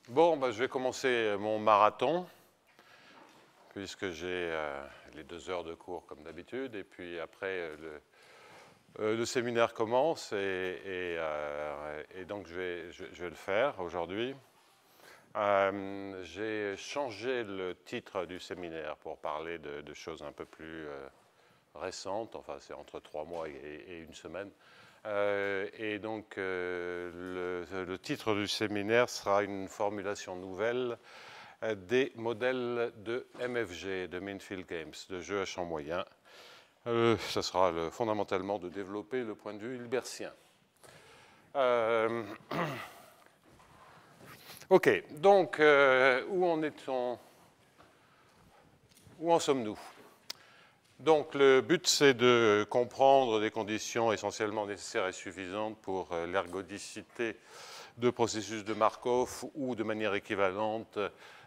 Bon, je vais commencer mon marathon, puisque j'ai les 2 heures de cours comme d'habitude, et puis après le séminaire commence, et donc je vais le faire aujourd'hui. J'ai changé le titre du séminaire pour parler de choses un peu plus récentes, enfin c'est entre 3 mois et 1 semaine. Et donc, le titre du séminaire sera une formulation nouvelle des modèles de MFG, de Mean Field Games, de jeux à champ moyen. Ça sera fondamentalement de développer le point de vue hilbertien. OK, donc, où en sommes-nous? Donc le but, c'est de comprendre des conditions essentiellement nécessaires et suffisantes pour l'ergodicité de processus de Markov ou de manière équivalente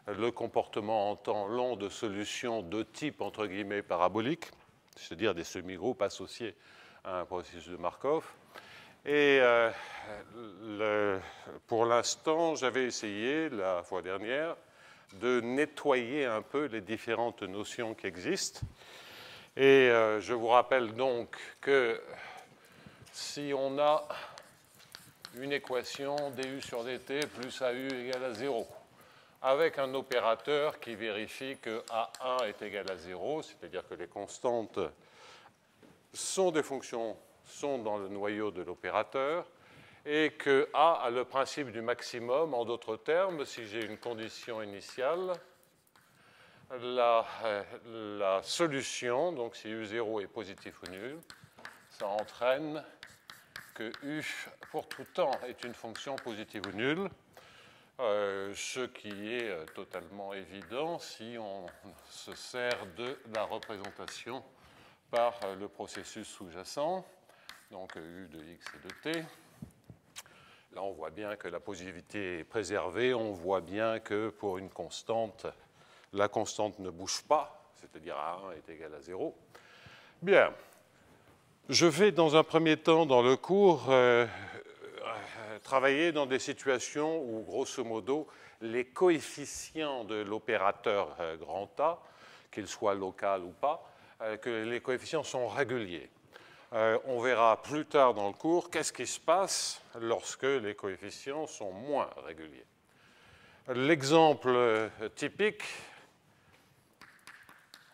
le comportement en temps long de solutions de type entre guillemets parabolique, c'est-à-dire des semi-groupes associés à un processus de Markov. Et pour l'instant, j'avais essayé la fois dernière de nettoyer un peu les différentes notions qui existent. Et je vous rappelle donc que si on a une équation du sur dt plus AU égale à 0, avec un opérateur qui vérifie que A1 est égal à 0, c'est-à-dire que les constantes sont des fonctions, sont dans le noyau de l'opérateur, et que A a le principe du maximum, en d'autres termes, si j'ai une condition initiale, la solution, donc si U0 est positif ou nul, ça entraîne que U pour tout temps est une fonction positive ou nulle, ce qui est totalement évident si on se sert de la représentation par le processus sous-jacent, donc U de x et de t. Là, on voit bien que la positivité est préservée, on voit bien que pour une constante, la constante ne bouge pas, c'est-à-dire A1 est égal à 0. Bien. Je vais dans un premier temps dans le cours travailler dans des situations où, grosso modo, les coefficients de l'opérateur grand A, qu'il soit local ou pas, que les coefficients sont réguliers. On verra plus tard dans le cours qu'est-ce qui se passe lorsque les coefficients sont moins réguliers. L'exemple typique,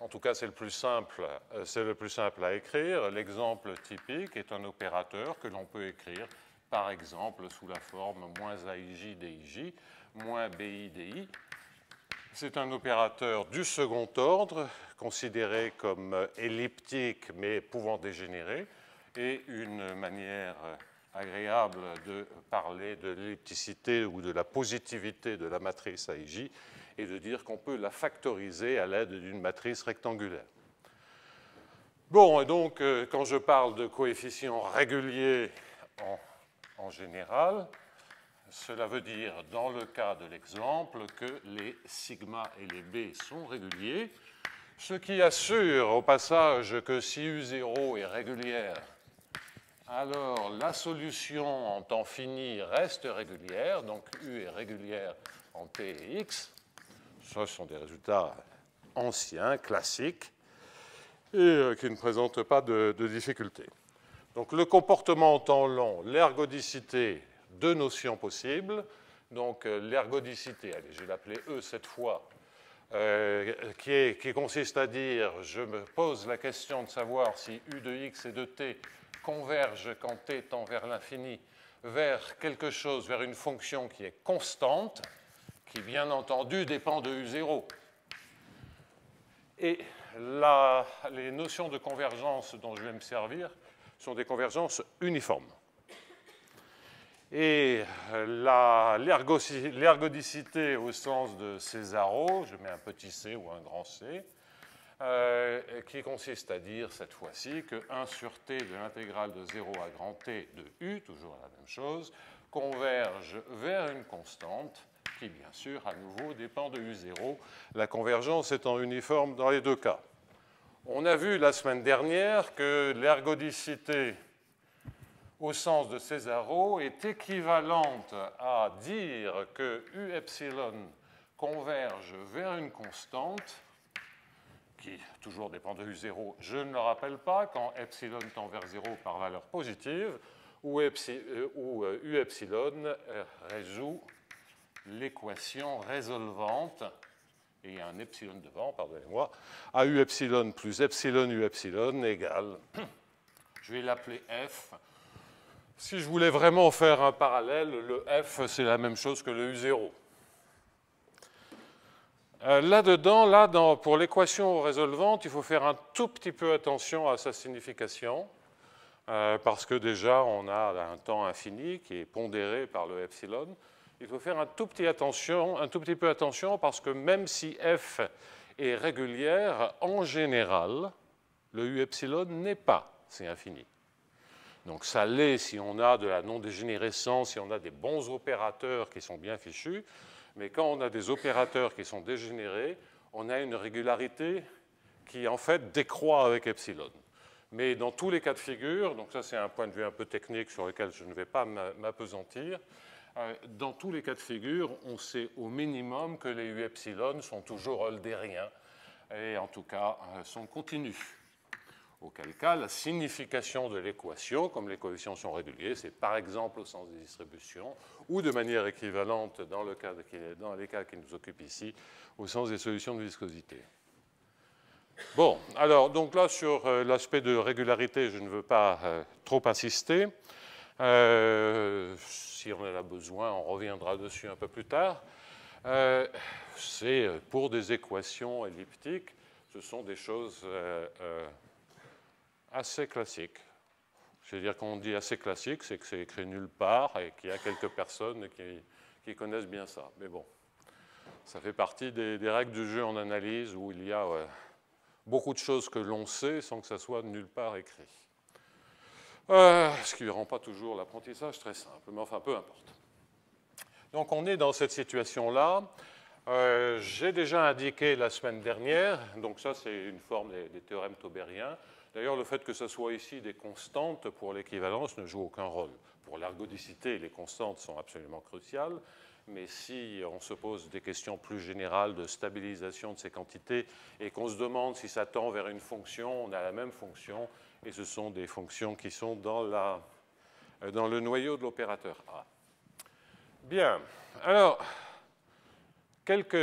en tout cas c'est le plus simple à écrire, l'exemple typique est un opérateur que l'on peut écrire par exemple sous la forme moins AIJ DIJ moins BI DI. C'est un opérateur du second ordre, considéré comme elliptique mais pouvant dégénérer, et une manière agréable de parler de l'ellipticité ou de la positivité de la matrice AIJ et de dire qu'on peut la factoriser à l'aide d'une matrice rectangulaire. Bon, et donc, quand je parle de coefficients réguliers en général, cela veut dire, dans le cas de l'exemple, que les sigma et les b sont réguliers, ce qui assure au passage que si U0 est régulière, alors la solution en temps fini reste régulière, donc U est régulière en t et x. Ce sont des résultats anciens, classiques, et qui ne présentent pas de difficultés. Donc le comportement en temps long, l'ergodicité, 2 notions possibles. Donc l'ergodicité, allez, je vais l'appeler E cette fois, qui consiste à dire, je me pose la question de savoir si U de x et de t convergent quand t tend vers l'infini vers quelque chose, vers une fonction qui est constante, qui bien entendu dépend de U0. Et les notions de convergence dont je vais me servir sont des convergences uniformes. Et l'ergodicité au sens de Césaro, je mets un petit c ou un grand c, qui consiste à dire cette fois-ci que 1 sur t de l'intégrale de 0 à grand t de u, toujours la même chose, converge vers une constante qui, bien sûr, à nouveau, dépend de U0, la convergence étant uniforme dans les 2 cas. On a vu la semaine dernière que l'ergodicité au sens de Césaro est équivalente à dire que U epsilon converge vers une constante qui toujours dépend de U0. Je ne le rappelle pas, quand epsilon tend vers 0 par valeur positive, où U epsilon résout l'équation résolvante, et il y a un epsilon devant, pardonnez-moi, à U epsilon plus epsilon U epsilon égale, je vais l'appeler F. Si je voulais vraiment faire un parallèle, le F, c'est la même chose que le U0. Là-dedans, pour l'équation résolvante, il faut faire un tout petit peu attention à sa signification, parce que déjà, on a un temps infini qui est pondéré par le epsilon. Il faut faire un tout petit peu attention, parce que même si F est régulière, en général, le U epsilon n'est pas C infini. Donc ça l'est si on a de la non-dégénérescence, si on a des bons opérateurs qui sont bien fichus, mais quand on a des opérateurs qui sont dégénérés, on a une régularité qui en fait décroît avec epsilon. Mais dans tous les cas de figure, donc ça c'est un point de vue un peu technique sur lequel je ne vais pas m'appesantir, dans tous les cas de figure, on sait au minimum que les U epsilon sont toujours eulériens, et en tout cas sont continus. Auquel cas, la signification de l'équation, comme les coefficients sont réguliers, c'est par exemple au sens des distributions, ou de manière équivalente dans les cas qui nous occupent ici, au sens des solutions de viscosité. Bon, alors, donc là, sur l'aspect de régularité, je ne veux pas trop insister. Si on en a besoin, on reviendra dessus un peu plus tard. C'est pour des équations elliptiques, ce sont des choses assez classique. C'est-à-dire qu'on dit assez classique, c'est que c'est écrit nulle part et qu'il y a quelques personnes qui connaissent bien ça. Mais bon, ça fait partie des règles du jeu en analyse où il y a beaucoup de choses que l'on sait sans que ça soit nulle part écrit. Ce qui ne rend pas toujours l'apprentissage très simple, mais enfin, peu importe. Donc on est dans cette situation-là. J'ai déjà indiqué la semaine dernière, donc ça c'est une forme des théorèmes taubériens. D'ailleurs, le fait que ce soit ici des constantes pour l'équivalence ne joue aucun rôle. Pour l'ergodicité, les constantes sont absolument cruciales, mais si on se pose des questions plus générales de stabilisation de ces quantités et qu'on se demande si ça tend vers une fonction, on a la même fonction, et ce sont des fonctions qui sont dans le noyau de l'opérateur A. Bien, alors, quelques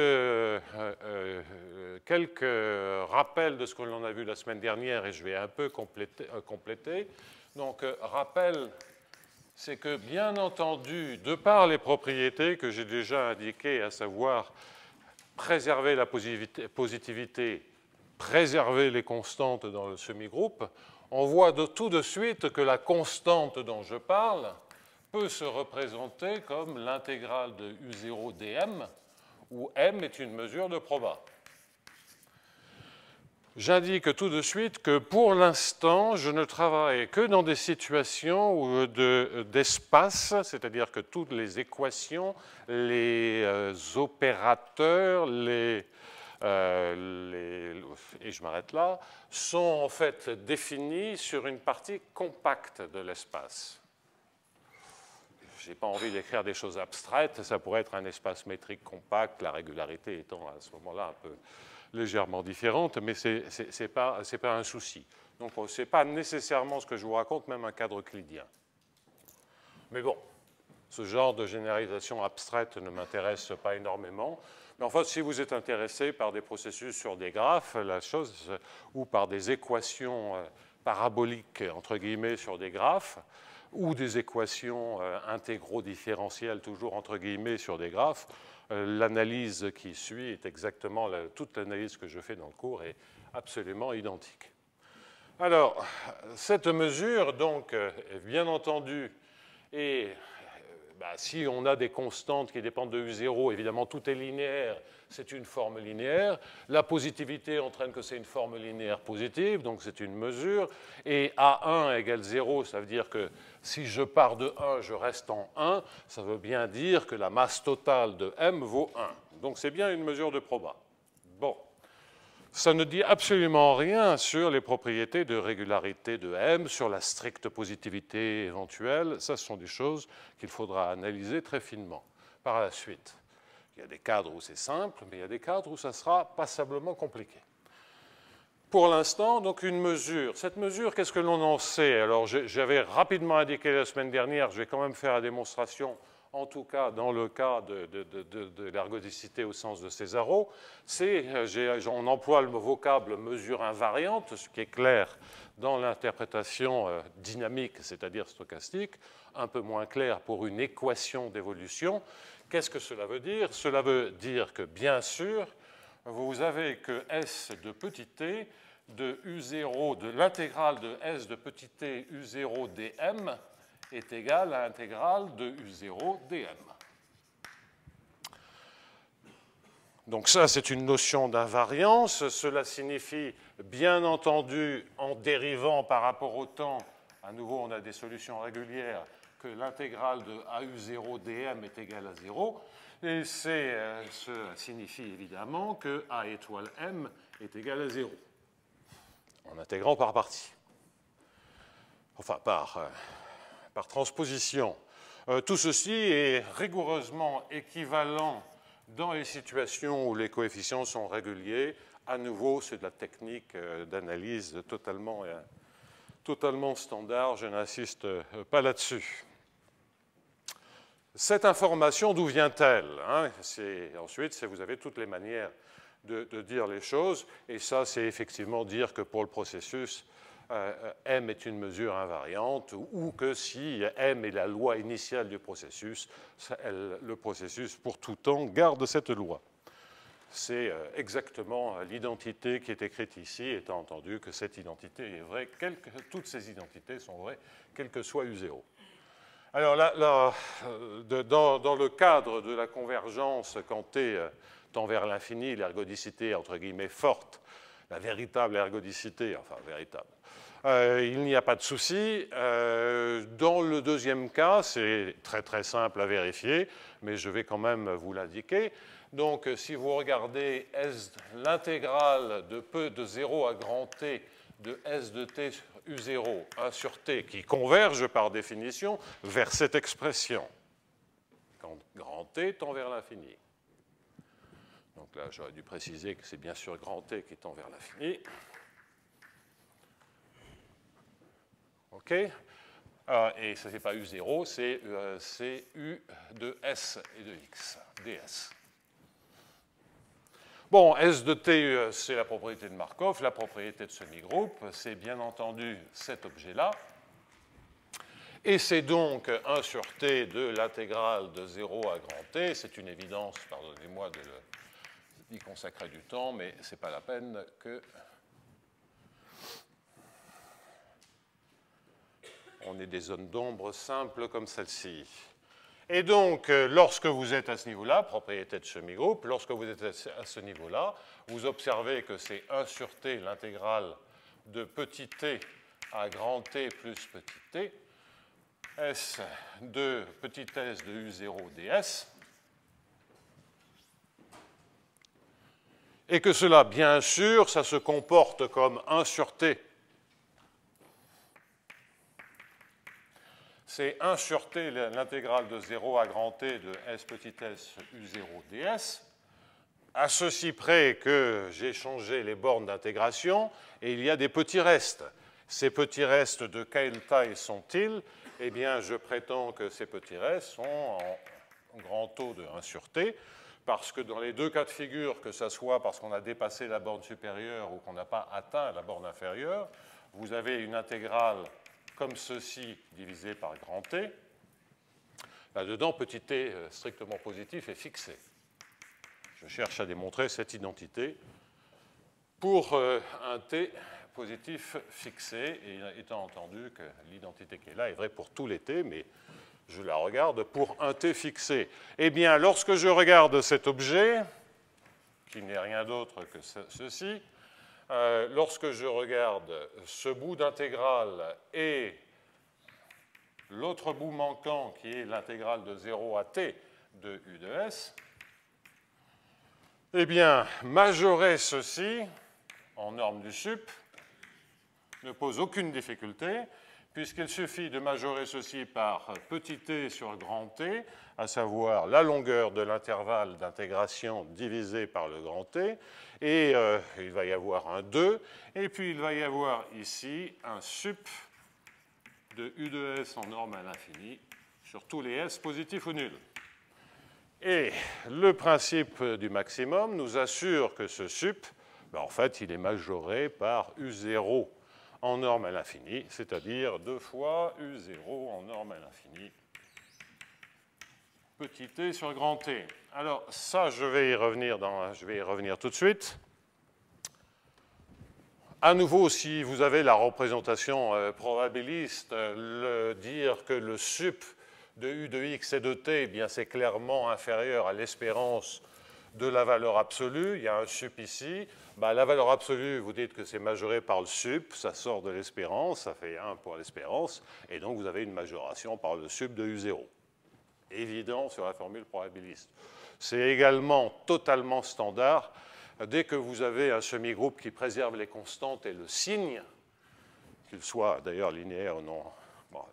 rappels de ce que l'on a vu la semaine dernière, et je vais un peu compléter. Donc, rappel, c'est que, bien entendu, de par les propriétés que j'ai déjà indiquées, à savoir préserver la positivité, préserver les constantes dans le semi-groupe, on voit tout de suite que la constante dont je parle peut se représenter comme l'intégrale de U0 dm, où m est une mesure de proba. J'indique tout de suite que pour l'instant, je ne travaille que dans des situations d'espace, c'est-à-dire que toutes les équations, les opérateurs, et je m'arrête là, sont en fait définis sur une partie compacte de l'espace. Je n'ai pas envie d'écrire des choses abstraites, ça pourrait être un espace métrique compact, la régularité étant à ce moment-là un peu légèrement différente, mais ce n'est pas un souci. Donc ce n'est pas nécessairement ce que je vous raconte, même un cadre euclidien. Mais bon, ce genre de généralisation abstraite ne m'intéresse pas énormément. Mais enfin, si vous êtes intéressé par des processus sur des graphes, ou par des équations paraboliques, entre guillemets, sur des graphes, ou des équations intégraux-différentielles, toujours entre guillemets, sur des graphes, l'analyse qui suit est exactement, toute l'analyse que je fais dans le cours est absolument identique. Alors, cette mesure, donc, bien entendu, est, si on a des constantes qui dépendent de U0, évidemment, tout est linéaire, c'est une forme linéaire. La positivité entraîne que c'est une forme linéaire positive, donc c'est une mesure. Et A1 égale 0, ça veut dire que si je pars de 1, je reste en 1. Ça veut bien dire que la masse totale de M vaut 1. Donc c'est bien une mesure de proba. Bon. Ça ne dit absolument rien sur les propriétés de régularité de M, sur la stricte positivité éventuelle. Ça, ce sont des choses qu'il faudra analyser très finement par la suite. Il y a des cadres où c'est simple, mais il y a des cadres où ça sera passablement compliqué. Pour l'instant, donc une mesure. Cette mesure, qu'est-ce que l'on en sait? Alors, j'avais rapidement indiqué la semaine dernière, je vais quand même faire la démonstration, en tout cas dans le cas de l'ergodicité au sens de Césaro. On emploie le vocable mesure invariante, ce qui est clair dans l'interprétation dynamique, c'est-à-dire stochastique, un peu moins clair pour une équation d'évolution. Qu'est-ce que cela veut dire? Cela veut dire que, bien sûr, vous avez que S de petit t de U0, de l'intégrale de S de petit t U0 dm est égale à l'intégrale de U0 dm. Donc ça, c'est une notion d'invariance. Cela signifie, bien entendu, en dérivant par rapport au temps, à nouveau, on a des solutions régulières, que l'intégrale de AU0 dm est égale à 0. Et cela signifie évidemment que A étoile M est égal à 0, en intégrant par partie. Enfin, par transposition. Tout ceci est rigoureusement équivalent dans les situations où les coefficients sont réguliers. À nouveau, c'est de la technique d'analyse totalement standard, je n'insiste pas là-dessus. Cette information, d'où vient-elle? Ensuite, vous avez toutes les manières de dire les choses, et ça, c'est effectivement dire que pour le processus, M est une mesure invariante, ou que si M est la loi initiale du processus, le processus, pour tout temps, garde cette loi. C'est exactement l'identité qui est écrite ici, étant entendu que cette identité est vraie, toutes ces identités sont vraies, quel que soit U0. Alors là, dans le cadre de la convergence, quand t tend vers l'infini, l'ergodicité, entre guillemets, forte, la véritable ergodicité, enfin véritable, il n'y a pas de souci. Dans le deuxième cas, c'est très très simple à vérifier, mais je vais quand même vous l'indiquer. Donc, si vous regardez l'intégrale de 0 à grand T de S de T U0, 1 sur T, qui converge par définition vers cette expression, quand grand T tend vers l'infini. Donc là, j'aurais dû préciser que c'est bien sûr grand T qui tend vers l'infini. OK. Et ce n'est pas U0, c'est U de S et de X, ds. Bon, S de T, c'est la propriété de Markov. La propriété de semi-groupe, c'est bien entendu cet objet-là. Et c'est donc 1 sur T de l'intégrale de 0 à grand T. C'est une évidence, pardonnez-moi d'y consacrer du temps, mais ce n'est pas la peine que on ait des zones d'ombre simples comme celle-ci. Et donc, lorsque vous êtes à ce niveau-là, propriété de semi-groupe, lorsque vous êtes à ce niveau-là, vous observez que c'est 1 sur T, l'intégrale de petit t à grand T plus petit t, S de petit s de U0 ds, et que cela, bien sûr, ça se comporte comme 1 sur T. C'est 1 sur T, l'intégrale de 0 à grand T de S petit s U0 ds, à ceci près que j'ai changé les bornes d'intégration, et il y a des petits restes. Ces petits restes, de quelle taille sont-ils? Eh bien, je prétends que ces petits restes sont en grand taux de 1 sur T, parce que dans les deux cas de figure, que ce soit parce qu'on a dépassé la borne supérieure ou qu'on n'a pas atteint la borne inférieure, vous avez une intégrale comme ceci divisé par grand T. Là-dedans, petit t strictement positif est fixé. Je cherche à démontrer cette identité pour un t positif fixé, et étant entendu que l'identité qui est là est vraie pour tous les t, mais je la regarde pour un t fixé. Eh bien, lorsque je regarde cet objet, qui n'est rien d'autre que ceci, lorsque je regarde ce bout d'intégrale et l'autre bout manquant, qui est l'intégrale de 0 à t de U de S, eh bien, majorer ceci, en norme du sup ne pose aucune difficulté, puisqu'il suffit de majorer ceci par petit t sur grand T, à savoir la longueur de l'intervalle d'intégration divisé par le grand T, et il va y avoir un 2, et puis il va y avoir ici un sup de U de S en norme à l'infini sur tous les S positifs ou nuls. Et le principe du maximum nous assure que ce sup, ben en fait, il est majoré par U0 en norme à l'infini, c'est-à-dire 2 fois U0 en norme à l'infini, petit t sur grand T. Alors ça, je vais y revenir tout de suite. À nouveau, si vous avez la représentation probabiliste, dire que le sup de U de X et de T, eh bien c'est clairement inférieur à l'espérance de la valeur absolue. Il y a un sup ici. Ben, la valeur absolue, vous dites que c'est majoré par le sup, ça sort de l'espérance, ça fait 1 pour l'espérance, et donc vous avez une majoration par le sup de U0. Évident sur la formule probabiliste. C'est également totalement standard dès que vous avez un semi-groupe qui préserve les constantes et le signe, qu'il soit d'ailleurs linéaire ou non, bon,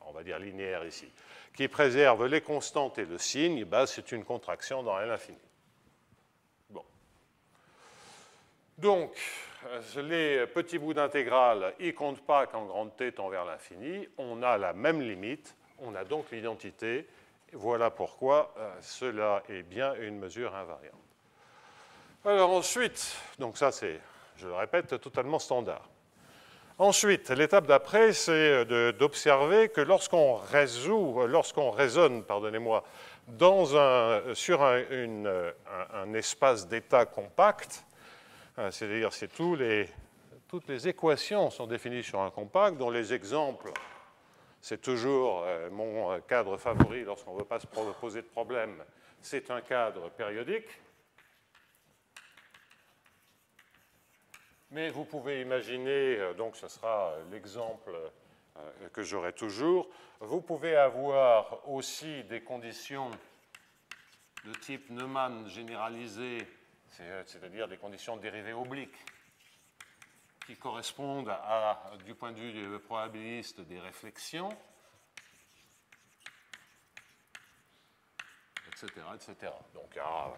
on va dire linéaire ici, qui préserve les constantes et le signe, ben, c'est une contraction dans l'infini. Bon. Donc, les petits bouts d'intégrale, ils ne comptent pas quand grand T tend vers l'infini. On a la même limite, on a donc l'identité. Voilà pourquoi cela est bien une mesure invariante. Alors ensuite, donc ça c'est, je le répète, totalement standard. Ensuite, l'étape d'après, c'est d'observer que lorsqu'on raisonne, pardonnez-moi, sur un espace d'état compact, c'est-à-dire si toutes les équations sont définies sur un compact, dont les exemples, c'est toujours mon cadre favori lorsqu'on ne veut pas se poser de problème, c'est un cadre périodique. Mais vous pouvez imaginer, donc ce sera l'exemple que j'aurai toujours, vous pouvez avoir aussi des conditions de type Neumann généralisé, c'est-à-dire des conditions de dérivée oblique, qui correspondent du point de vue probabiliste des réflexions, etc., etc. Donc il y a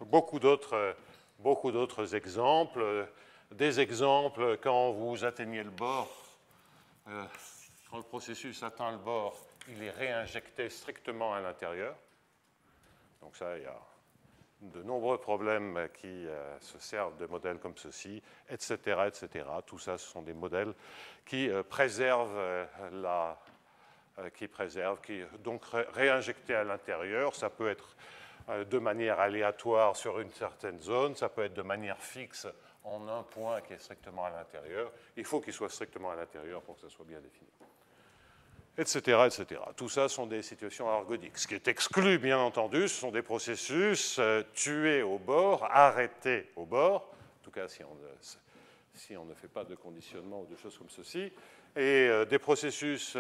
beaucoup d'autres exemples. Des exemples, quand vous atteignez le bord, quand le processus atteint le bord, il est réinjecté strictement à l'intérieur. Donc ça, il y a de nombreux problèmes qui se servent de modèles comme ceci, etc., etc. Tout ça, ce sont des modèles qui préservent donc réinjectés à l'intérieur. Ça peut être de manière aléatoire sur une certaine zone, ça peut être de manière fixe en un point qui est strictement à l'intérieur. Il faut qu'il soit strictement à l'intérieur pour que ça soit bien défini. Etc., etc. Tout ça sont des situations ergodiques. Ce qui est exclu, bien entendu, ce sont des processus tués au bord, arrêtés au bord, en tout cas si on ne fait pas de conditionnement ou de choses comme ceci, et des processus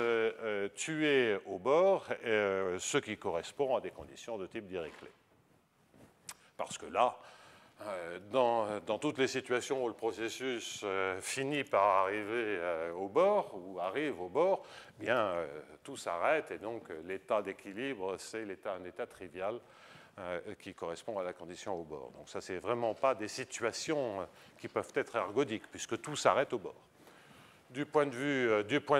tués au bord, ce qui correspond à des conditions de type Dirichlet. Parce que là, dans toutes les situations où le processus finit par arriver au bord, ou arrive au bord, bien, tout s'arrête, et donc l'état d'équilibre, c'est un état trivial qui correspond à la condition au bord. Donc ça, c'est vraiment pas des situations qui peuvent être ergodiques, puisque tout s'arrête au bord. Du point de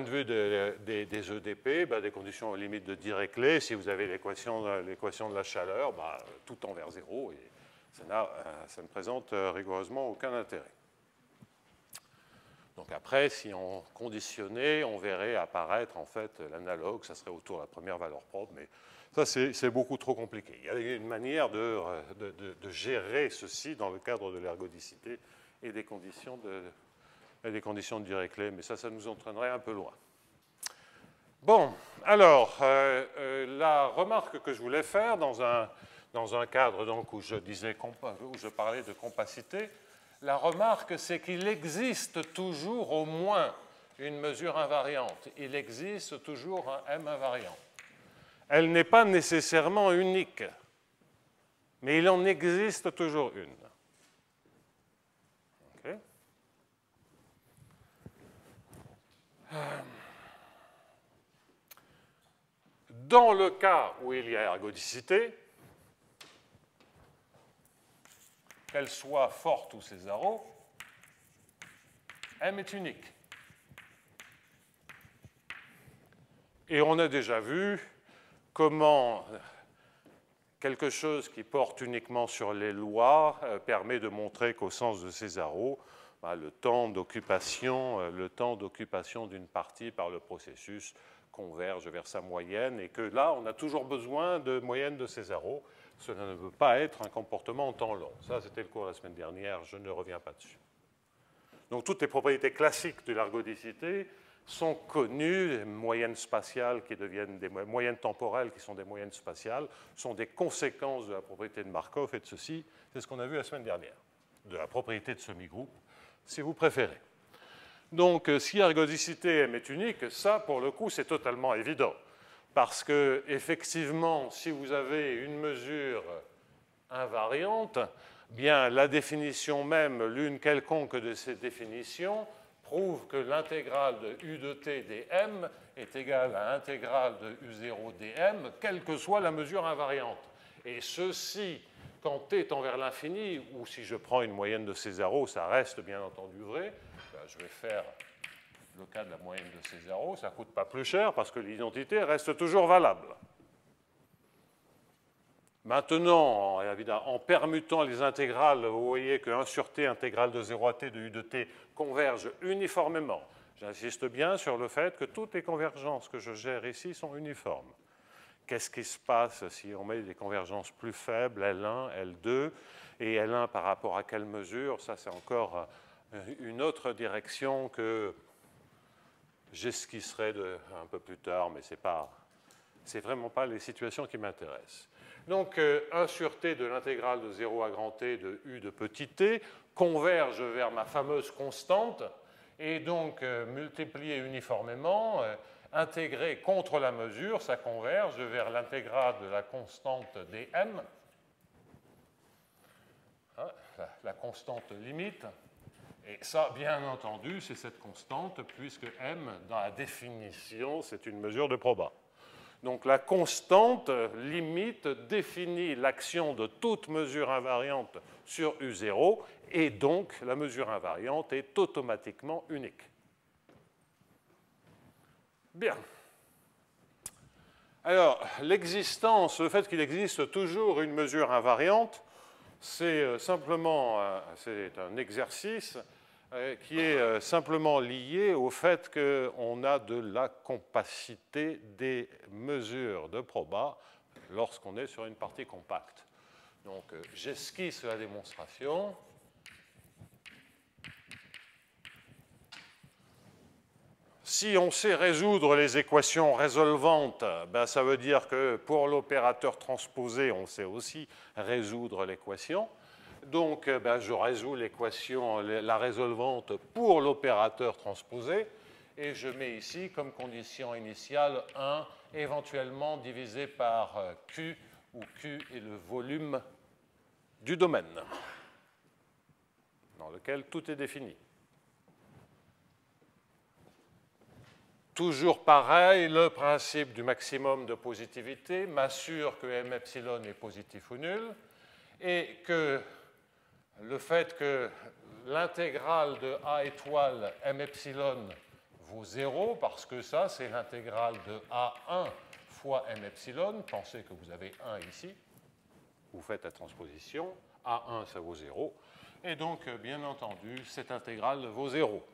vue des EDP, ben, des conditions limites de Dirichlet, si vous avez l'équation de la chaleur, ben, tout tend vers zéro, et ça ne présente rigoureusement aucun intérêt. Donc après, si on conditionnait, on verrait apparaître en fait l'analogue, ça serait autour de la première valeur propre, mais ça c'est beaucoup trop compliqué. Il y a une manière de gérer ceci dans le cadre de l'ergodicité et des conditions de Dirichlet, mais ça nous entraînerait un peu loin. Bon, alors, la remarque que je voulais faire dans un cadre donc, où je parlais de compacité, la remarque, c'est qu'il existe toujours au moins une mesure invariante. Il existe toujours un M invariant. Elle n'est pas nécessairement unique, mais il en existe toujours une. Okay. dans le cas où il y a ergodicité, qu'elle soit forte ou Césaro, M est unique. Et on a déjà vu comment quelque chose qui porte uniquement sur les lois permet de montrer qu'au sens de Césaro, le temps d'occupation d'une partie par le processus converge vers sa moyenne et que là, on a toujours besoin de moyenne de Césaro. Cela ne veut pas être un comportement en temps long. Ça, c'était le cours la semaine dernière, je ne reviens pas dessus. Donc, toutes les propriétés classiques de l'ergodicité sont connues, les moyennes spatiales qui deviennent des moyennes temporelles qui sont des moyennes spatiales, sont des conséquences de la propriété de Markov et de ceci. C'est ce qu'on a vu la semaine dernière, de la propriété de semi-groupe, si vous préférez. Donc, si ergodicité M est unique, ça, pour le coup, c'est totalement évident. Parce que, effectivement, si vous avez une mesure invariante, bien, la définition même, l'une quelconque de ces définitions, prouve que l'intégrale de U de t dm est égale à l'intégrale de U0 dm, quelle que soit la mesure invariante. Et ceci, quand t tend vers l'infini, ou si je prends une moyenne de Césaro, ça reste bien entendu vrai, ben, je vais faire le cas de la moyenne de Césaro, ça ne coûte pas plus cher parce que l'identité reste toujours valable. Maintenant, en permutant les intégrales, vous voyez que 1 sur t, intégrale de 0 à t de u de t, convergent uniformément. J'insiste bien sur le fait que toutes les convergences que je gère ici sont uniformes. Qu'est-ce qui se passe si on met des convergences plus faibles, L1, L2, et L1 par rapport à quelle mesure? Ça, c'est encore une autre direction que j'esquisserai un peu plus tard, mais c'est vraiment pas les situations qui m'intéressent. Donc, 1 sur t de l'intégrale de 0 à grand t de u de petit t converge vers ma fameuse constante, et donc multiplié uniformément, intégré contre la mesure, ça converge vers l'intégrale de la constante dm, la constante limite. Et ça, bien entendu, c'est cette constante, puisque m, dans la définition, c'est une mesure de proba. Donc la constante limite définit l'action de toute mesure invariante sur U0, et donc la mesure invariante est automatiquement unique. Bien. Alors, l'existence, le fait qu'il existe toujours une mesure invariante, c'est simplement c'est un exercice qui est simplement lié au fait qu'on a de la compacité des mesures de proba lorsqu'on est sur une partie compacte. Donc, j'esquisse la démonstration. Si on sait résoudre les équations résolvantes, ben ça veut dire que pour l'opérateur transposé, on sait aussi résoudre l'équation. Donc, ben, je résous l'équation, la résolvante pour l'opérateur transposé, et je mets ici comme condition initiale 1, éventuellement divisé par Q, où Q est le volume du domaine, dans lequel tout est défini. Toujours pareil, le principe du maximum de positivité m'assure que M epsilon est positif ou nul, et que le fait que l'intégrale de A étoile M epsilon vaut 0, parce que ça, c'est l'intégrale de A1 fois M epsilon. Pensez que vous avez 1 ici. Vous faites la transposition. A1, ça vaut 0. Et donc, bien entendu, cette intégrale vaut 0.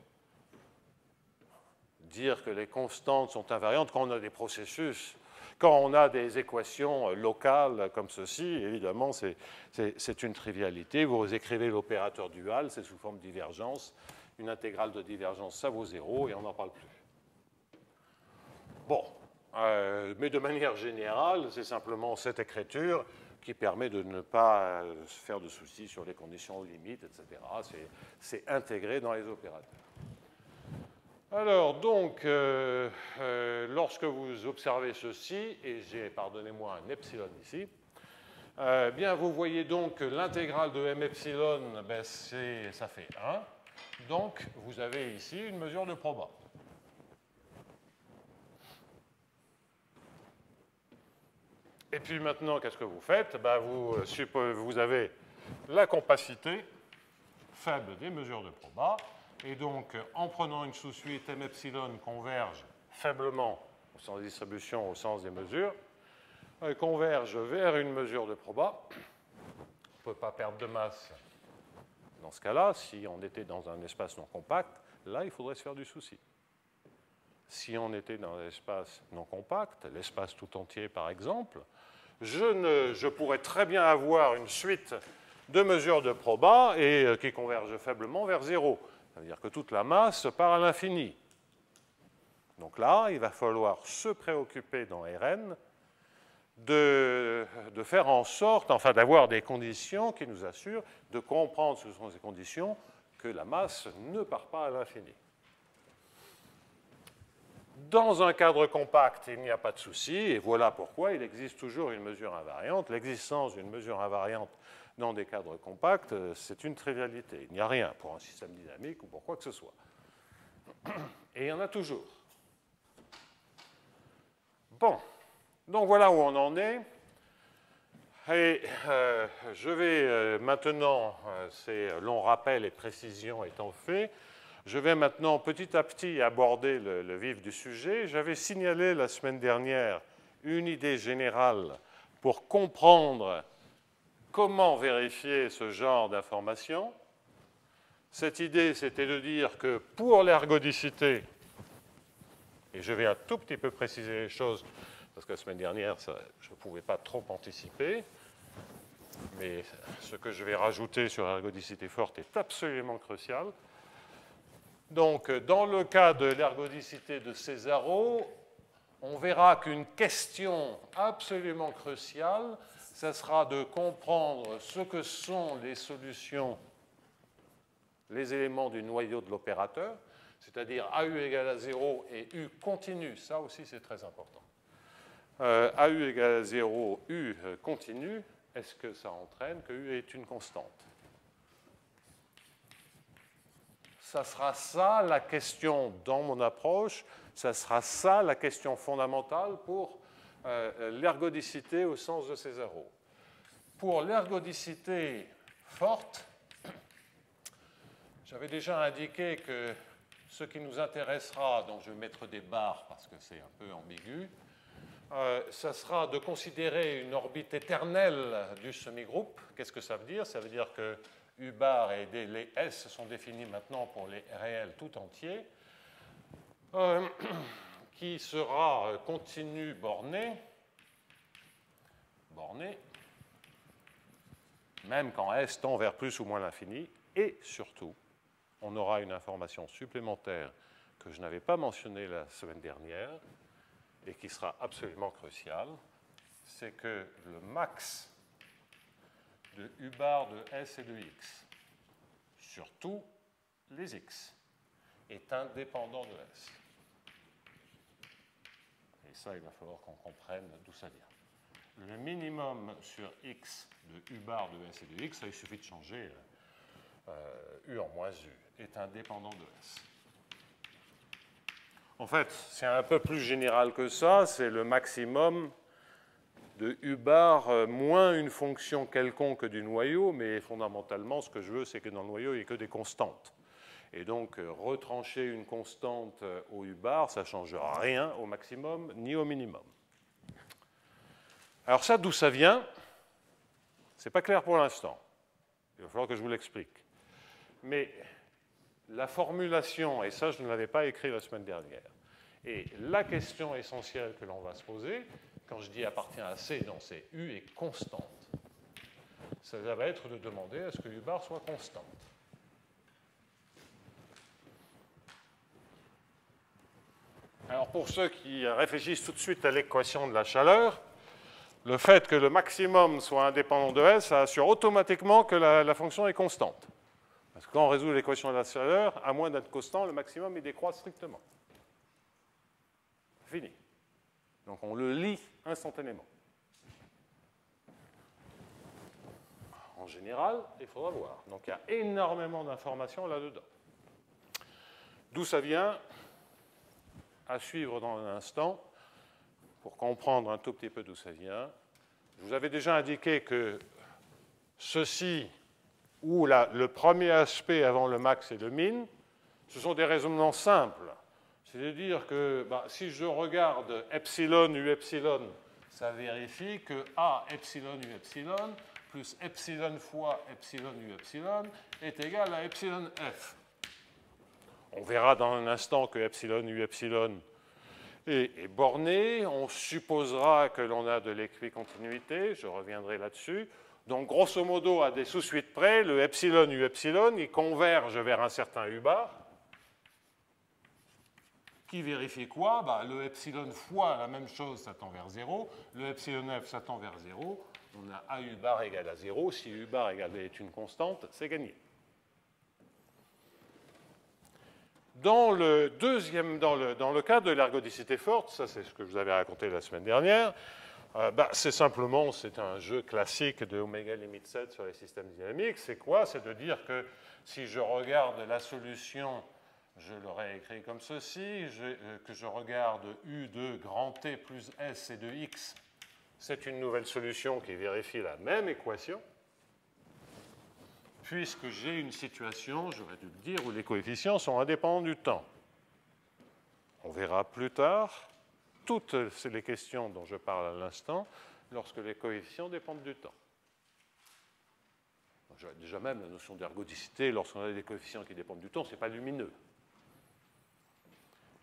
Dire que les constantes sont invariantes quand on a des processus, quand on a des équations locales comme ceci, évidemment, c'est une trivialité. Vous écrivez l'opérateur dual, c'est sous forme de divergence. Une intégrale de divergence, ça vaut 0 et on n'en parle plus. Bon, mais de manière générale, c'est simplement cette écriture qui permet de ne pas se faire de soucis sur les conditions limites, etc. C'est intégré dans les opérateurs. Alors, donc, lorsque vous observez ceci, et j'ai, pardonnez-moi, un epsilon ici, bien, vous voyez donc que l'intégrale de m epsilon, ben, ça fait 1. Donc, vous avez ici une mesure de proba. Et puis maintenant, qu'est-ce que vous faites? Vous avez la compacité faible des mesures de proba, et donc en prenant une sous-suite m epsilon converge faiblement au sens de distribution, au sens des mesures, converge vers une mesure de proba. On ne peut pas perdre de masse dans ce cas-là. Si on était dans un espace non compact, là, il faudrait se faire du souci. Si on était dans un espace non compact, l'espace tout entier par exemple, je pourrais très bien avoir une suite de mesures de proba et qui convergent faiblement vers 0. Ça veut dire que toute la masse part à l'infini. Donc là, il va falloir se préoccuper dans Rn de faire en sorte, enfin d'avoir des conditions qui nous assurent de comprendre ce sont ces conditions que la masse ne part pas à l'infini. Dans un cadre compact, il n'y a pas de souci, et voilà pourquoi il existe toujours une mesure invariante. L'existence d'une mesure invariante dans des cadres compacts, c'est une trivialité. Il n'y a rien pour un système dynamique ou pour quoi que ce soit. Et il y en a toujours. Bon, donc voilà où on en est. Et je vais maintenant, ces longs rappels et précisions étant faits, je vais maintenant petit à petit aborder le vif du sujet. J'avais signalé la semaine dernière une idée générale pour comprendre comment vérifier ce genre d'informations. Cette idée, c'était de dire que pour l'ergodicité, et je vais un tout petit peu préciser les choses, parce que la semaine dernière, je ne pouvais pas trop anticiper, mais ce que je vais rajouter sur l'ergodicité forte est absolument crucial. Donc, dans le cas de l'ergodicité de Césaro, on verra qu'une question absolument cruciale, ce sera de comprendre ce que sont les solutions, les éléments du noyau de l'opérateur, c'est-à-dire AU égale à 0 et U continue. Ça aussi, c'est très important. AU égale à 0, U continue. Est-ce que ça entraîne que U est une constante? Ça sera ça la question dans mon approche, ça sera ça la question fondamentale pour l'ergodicité au sens de Césaro. Pour l'ergodicité forte, j'avais déjà indiqué que ce qui nous intéressera, donc je vais mettre des barres parce que c'est un peu ambigu, ça sera de considérer une orbite éternelle du semi-groupe. Qu'est-ce que ça veut dire? Ça veut dire que U bar et les S sont définis maintenant pour les réels tout entiers, qui sera continu borné, même quand S tend vers plus ou moins l'infini, et surtout, on aura une information supplémentaire que je n'avais pas mentionnée la semaine dernière, et qui sera absolument cruciale, c'est que le max de U bar de S et de X, sur tous les X, est indépendant de S. Et ça, il va falloir qu'on comprenne d'où ça vient. Le minimum sur X de U bar de S et de X, ça, il suffit de changer U en moins U, est indépendant de S. En fait, c'est un peu plus général que ça, c'est le maximum de U bar moins une fonction quelconque du noyau, mais fondamentalement, ce que je veux, c'est que dans le noyau, il n'y ait que des constantes. Et donc, retrancher une constante au U bar, ça ne change rien au maximum ni au minimum. Alors ça, d'où ça vient? Ce n'est pas clair pour l'instant. Il va falloir que je vous l'explique. Mais la formulation, et ça, je ne l'avais pas écrit la semaine dernière, et la question essentielle que l'on va se poser, quand je dis appartient à C, non, c'est U est constante. Ça va être de demander est-ce que U bar soit constante. Alors pour ceux qui réfléchissent tout de suite à l'équation de la chaleur, le fait que le maximum soit indépendant de S, ça assure automatiquement que la fonction est constante. Parce que quand on résout l'équation de la chaleur, à moins d'être constant, le maximum il décroît strictement. Fini. Donc on le lit instantanément. En général, il faudra voir. Donc il y a énormément d'informations là-dedans. D'où ça vient? À suivre dans un instant, pour comprendre un tout petit peu d'où ça vient. je vous avais déjà indiqué que ceci, où le premier aspect avant le max et le min, ce sont des raisonnements simples. C'est-à-dire que si je regarde epsilon u epsilon, ça vérifie que A epsilon u epsilon plus epsilon fois epsilon u epsilon est égal à epsilon f. On verra dans un instant que epsilon u epsilon est borné. On supposera que l'on a de l'équicontinuité. Je reviendrai là-dessus. Donc, grosso modo, à des sous-suites près, le epsilon u epsilon, il converge vers un certain u bar, qui vérifie quoi? Le epsilon fois la même chose, ça tend vers 0. Le epsilon f, ça tend vers 0. On a a u bar égale à 0. Si u bar égale est une constante, c'est gagné. Dans le cas de l'ergodicité forte, ça c'est ce que je vous avais raconté la semaine dernière, c'est un jeu classique de oméga limite 7 sur les systèmes dynamiques. C'est quoi? C'est de dire que si je regarde la solution, je l'aurais écrit comme ceci, que je regarde U de grand T plus S et de X, c'est une nouvelle solution qui vérifie la même équation, puisque j'ai une situation, j'aurais dû le dire, où les coefficients sont indépendants du temps. On verra plus tard toutes les questions dont je parle à l'instant lorsque les coefficients dépendent du temps. Déjà même la notion d'ergodicité, lorsqu'on a des coefficients qui dépendent du temps, ce n'est pas lumineux.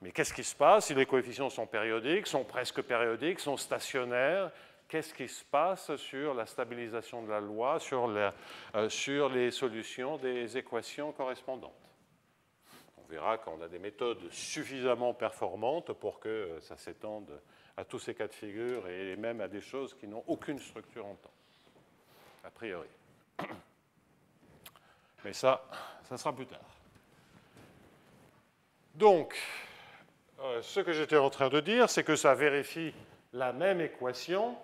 Mais qu'est-ce qui se passe si les coefficients sont périodiques, sont presque périodiques, sont stationnaires? Qu'est-ce qui se passe sur la stabilisation de la loi, sur les solutions des équations correspondantes? On verra qu'on a des méthodes suffisamment performantes pour que ça s'étende à tous ces cas de figure et même à des choses qui n'ont aucune structure en temps, a priori. Mais ça sera plus tard. Donc, ce que j'étais en train de dire, c'est que ça vérifie la même équation.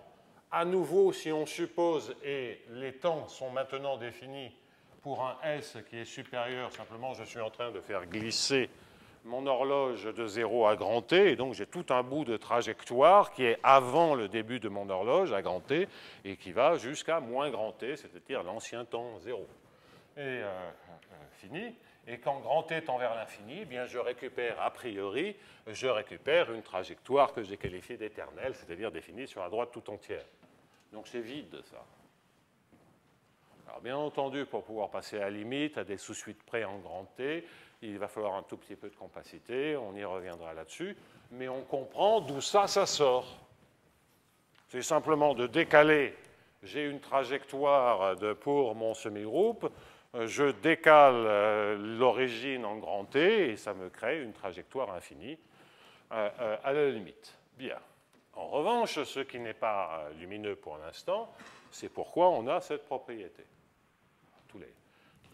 À nouveau, si on suppose, et les temps sont maintenant définis pour un S qui est supérieur, simplement je suis en train de faire glisser mon horloge de 0 à grand T, et donc j'ai tout un bout de trajectoire qui est avant le début de mon horloge à grand T, et qui va jusqu'à moins grand T, c'est-à-dire l'ancien temps 0. Et fini. Et quand grand T tend vers l'infini, eh bien je récupère a priori, une trajectoire que j'ai qualifiée d'éternelle, c'est-à-dire définie sur la droite tout entière. Donc c'est vide, ça. Alors bien entendu, pour pouvoir passer à la limite, à des sous-suites près en grand T, il va falloir un tout petit peu de compacité, on y reviendra là-dessus, mais on comprend d'où ça sort. C'est simplement de décaler, j'ai une trajectoire pour mon semi-groupe, je décale l'origine en grand T et ça me crée une trajectoire infinie à la limite. Bien. En revanche, ce qui n'est pas lumineux pour l'instant, c'est pourquoi on a cette propriété. Tous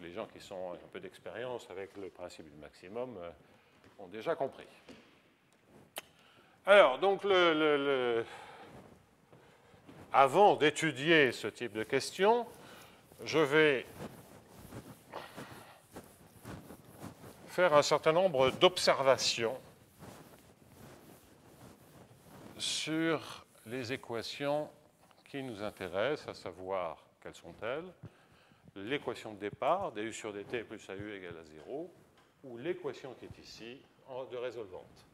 les gens qui ont un peu d'expérience avec le principe du maximum ont déjà compris. Alors, donc, avant d'étudier ce type de questions, je vais faire un certain nombre d'observations sur les équations qui nous intéressent, à savoir quelles sont-elles, l'équation de départ, du sur dt plus au égale à 0, ou l'équation qui est ici de résolvante.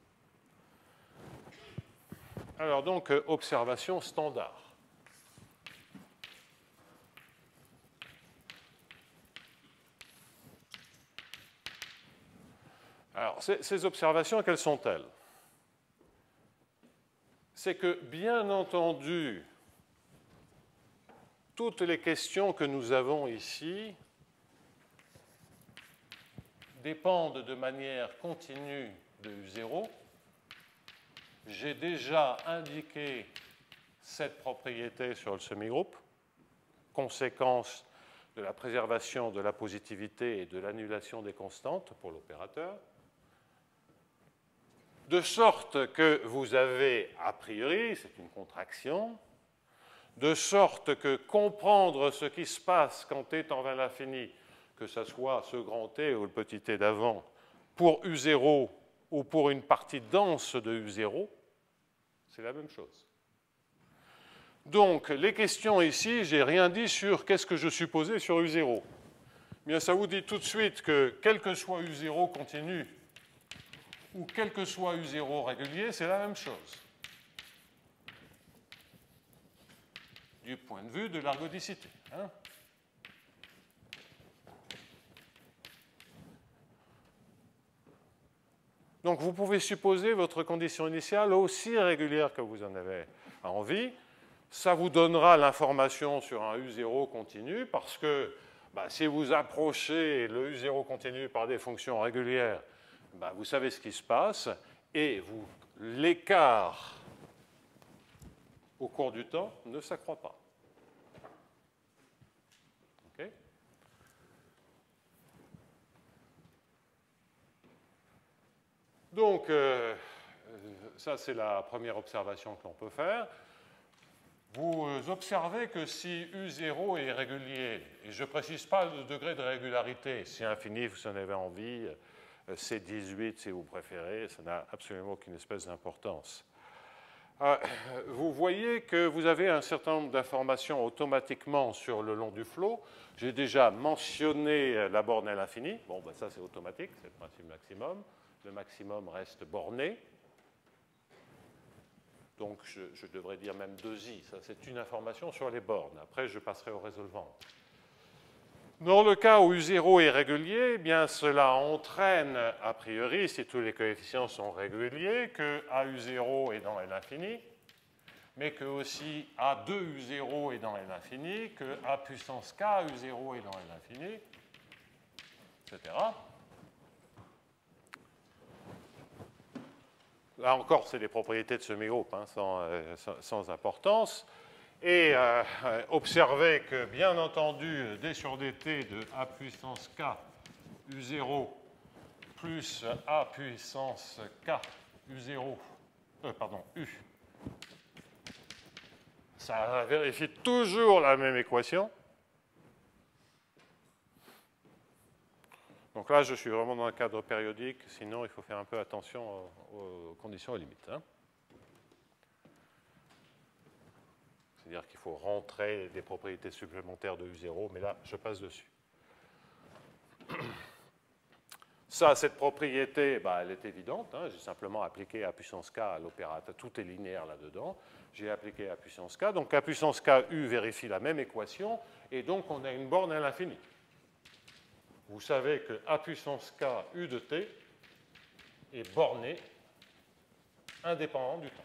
Alors donc, observation standard. Alors, ces observations, quelles sont-elles? C'est que, bien entendu, toutes les questions que nous avons ici dépendent de manière continue de U0. J'ai déjà indiqué cette propriété sur le semi-groupe, conséquence de la préservation de la positivité et de l'annulation des constantes pour l'opérateur. De sorte que vous avez, a priori, c'est une contraction, de sorte que comprendre ce qui se passe quand t tend vers l'infini, que ce soit ce grand T ou le petit t d'avant, pour U0 ou pour une partie dense de U0, c'est la même chose. Donc, les questions ici, je n'ai rien dit sur qu'est-ce que je supposais sur U0. Bien, ça vous dit tout de suite que quel que soit U0 continu ou quel que soit U0 régulier, c'est la même chose. Du point de vue de l'ergodicité. Hein? Donc, vous pouvez supposer votre condition initiale aussi régulière que vous en avez envie. Ça vous donnera l'information sur un U0 continu parce que si vous approchez le U0 continu par des fonctions régulières, vous savez ce qui se passe et l'écart au cours du temps ne s'accroît pas. Okay? Donc, ça c'est la première observation que l'on peut faire. Vous observez que si U0 est régulier, et je ne précise pas le degré de régularité, si infini vous en avez envie, c'est 18 si vous préférez, ça n'a absolument aucune espèce d'importance. Vous voyez que vous avez un certain nombre d'informations automatiquement sur le long du flot. J'ai déjà mentionné la borne à l'infini. Bon, ça c'est automatique, c'est le principe maximum. Le maximum reste borné. Donc, je devrais dire même 2i. Ça, c'est une information sur les bornes. Après, je passerai aux résolvantes. Dans le cas où U0 est régulier, eh bien, cela entraîne, a priori, si tous les coefficients sont réguliers, que AU0 est dans l'infini, mais que aussi A2U0 est dans l'infini, que A puissance K U0 est dans l'infini, etc. Là encore, c'est les propriétés de semi-groupe, hein, sans importance. Et observez que, bien entendu, d sur dt de A puissance K U0 plus A puissance K U0, U, ça vérifie toujours la même équation. Donc là, je suis vraiment dans un cadre périodique, sinon il faut faire un peu attention aux conditions limites. Hein. C'est-à-dire qu'il faut rentrer des propriétés supplémentaires de U0, mais là, je passe dessus. Ça, cette propriété, elle est évidente. Hein. J'ai simplement appliqué A puissance K à l'opérateur. Tout est linéaire là-dedans. J'ai appliqué A puissance K. Donc A puissance K, U vérifie la même équation, et donc on a une borne à l'infini. Vous savez que A puissance K U de t est borné indépendant du temps.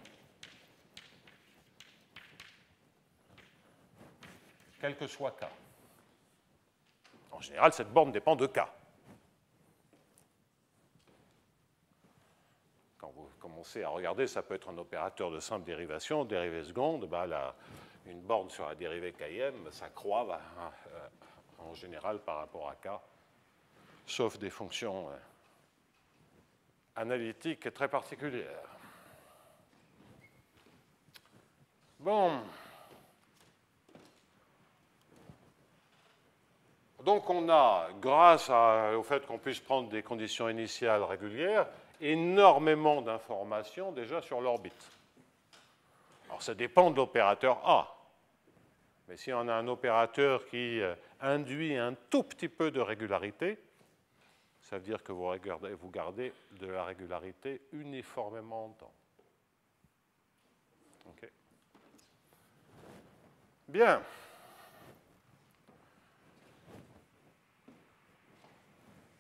Quel que soit K. En général, cette borne dépend de K. Quand vous commencez à regarder, ça peut être un opérateur de simple dérivation, dérivée seconde, une borne sur la dérivée km, ça croît en général par rapport à K. Sauf des fonctions analytiques très particulières. Bon. Donc on a, grâce au fait qu'on puisse prendre des conditions initiales régulières, énormément d'informations déjà sur l'orbite. Alors ça dépend de l'opérateur A. Mais si on a un opérateur qui induit un tout petit peu de régularité, ça veut dire que vous gardez de la régularité uniformément en temps. Okay. Bien.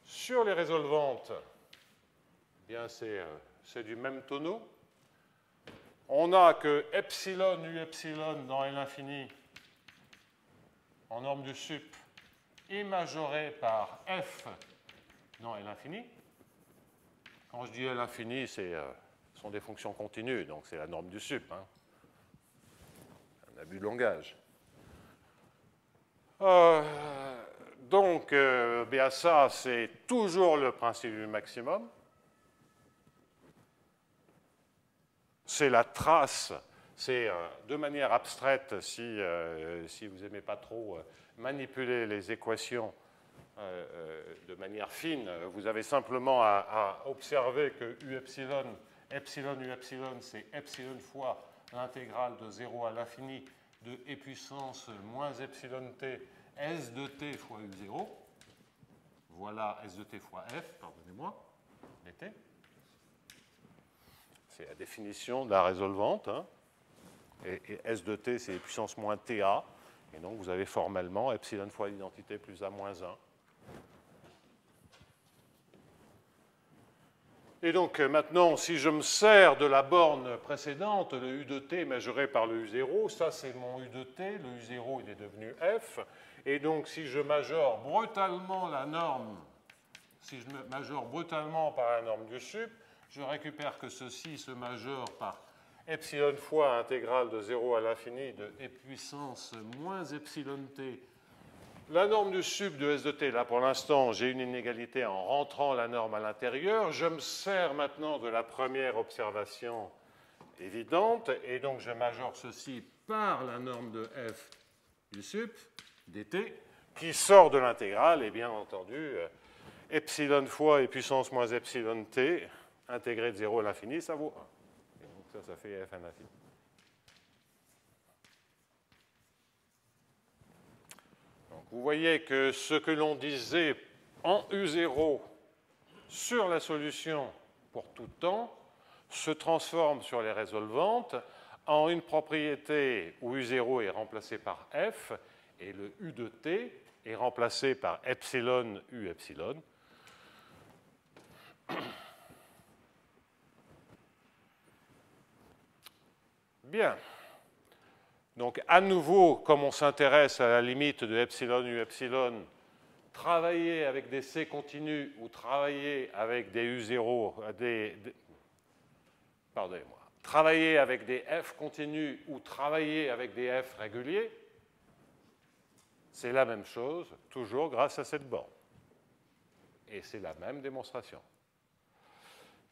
Sur les résolvantes, bien c'est du même tonneau. On a que epsilon u epsilon dans l'infini en norme du sup est majoré par f dans l'infini. Quand je dis l'infini, ce sont des fonctions continues, donc c'est la norme du sup. Hein. Un abus de langage. Donc, ça, c'est toujours le principe du maximum. C'est la trace, c'est de manière abstraite, si vous n'aimez pas trop manipuler les équations de manière fine, vous avez simplement à observer que u epsilon u epsilon, c'est epsilon fois l'intégrale de 0 à l'infini de e puissance moins epsilon t S de t fois U0. Voilà S de t fois F, pardonnez-moi, dt. C'est la définition de la résolvante. Hein. Et S de t, c'est puissance moins TA. Et donc, vous avez formellement epsilon fois l'identité plus A moins 1. Et donc, maintenant, si je me sers de la borne précédente, le U de t mesuré par le U0, ça, c'est mon U de t. Le U0, il est devenu F. Et donc, si je majore brutalement la norme, si je majore brutalement par la norme du sup, je récupère que ceci se majore par epsilon fois intégrale de 0 à l'infini de e puissance moins epsilon t. La norme du sup de S de t, là pour l'instant, j'ai une inégalité en rentrant la norme à l'intérieur. Je me sers maintenant de la première observation évidente, et donc je majore ceci par la norme de f du sup dt, qui sort de l'intégrale, et bien entendu, epsilon fois e puissance moins epsilon t, intégré de 0 à l'infini, ça vaut 1. Et donc ça fait f à l'infini. Donc vous voyez que ce que l'on disait en U0 sur la solution pour tout temps se transforme sur les résolvantes en une propriété où U0 est remplacé par f et le U de t est remplacé par epsilon U epsilon. Bien. Donc, à nouveau, comme on s'intéresse à la limite de epsilon U epsilon, travailler avec des C continus ou travailler avec des U0, pardonnez-moi, travailler avec des F continus ou travailler avec des F réguliers, c'est la même chose, toujours grâce à cette borne. Et c'est la même démonstration.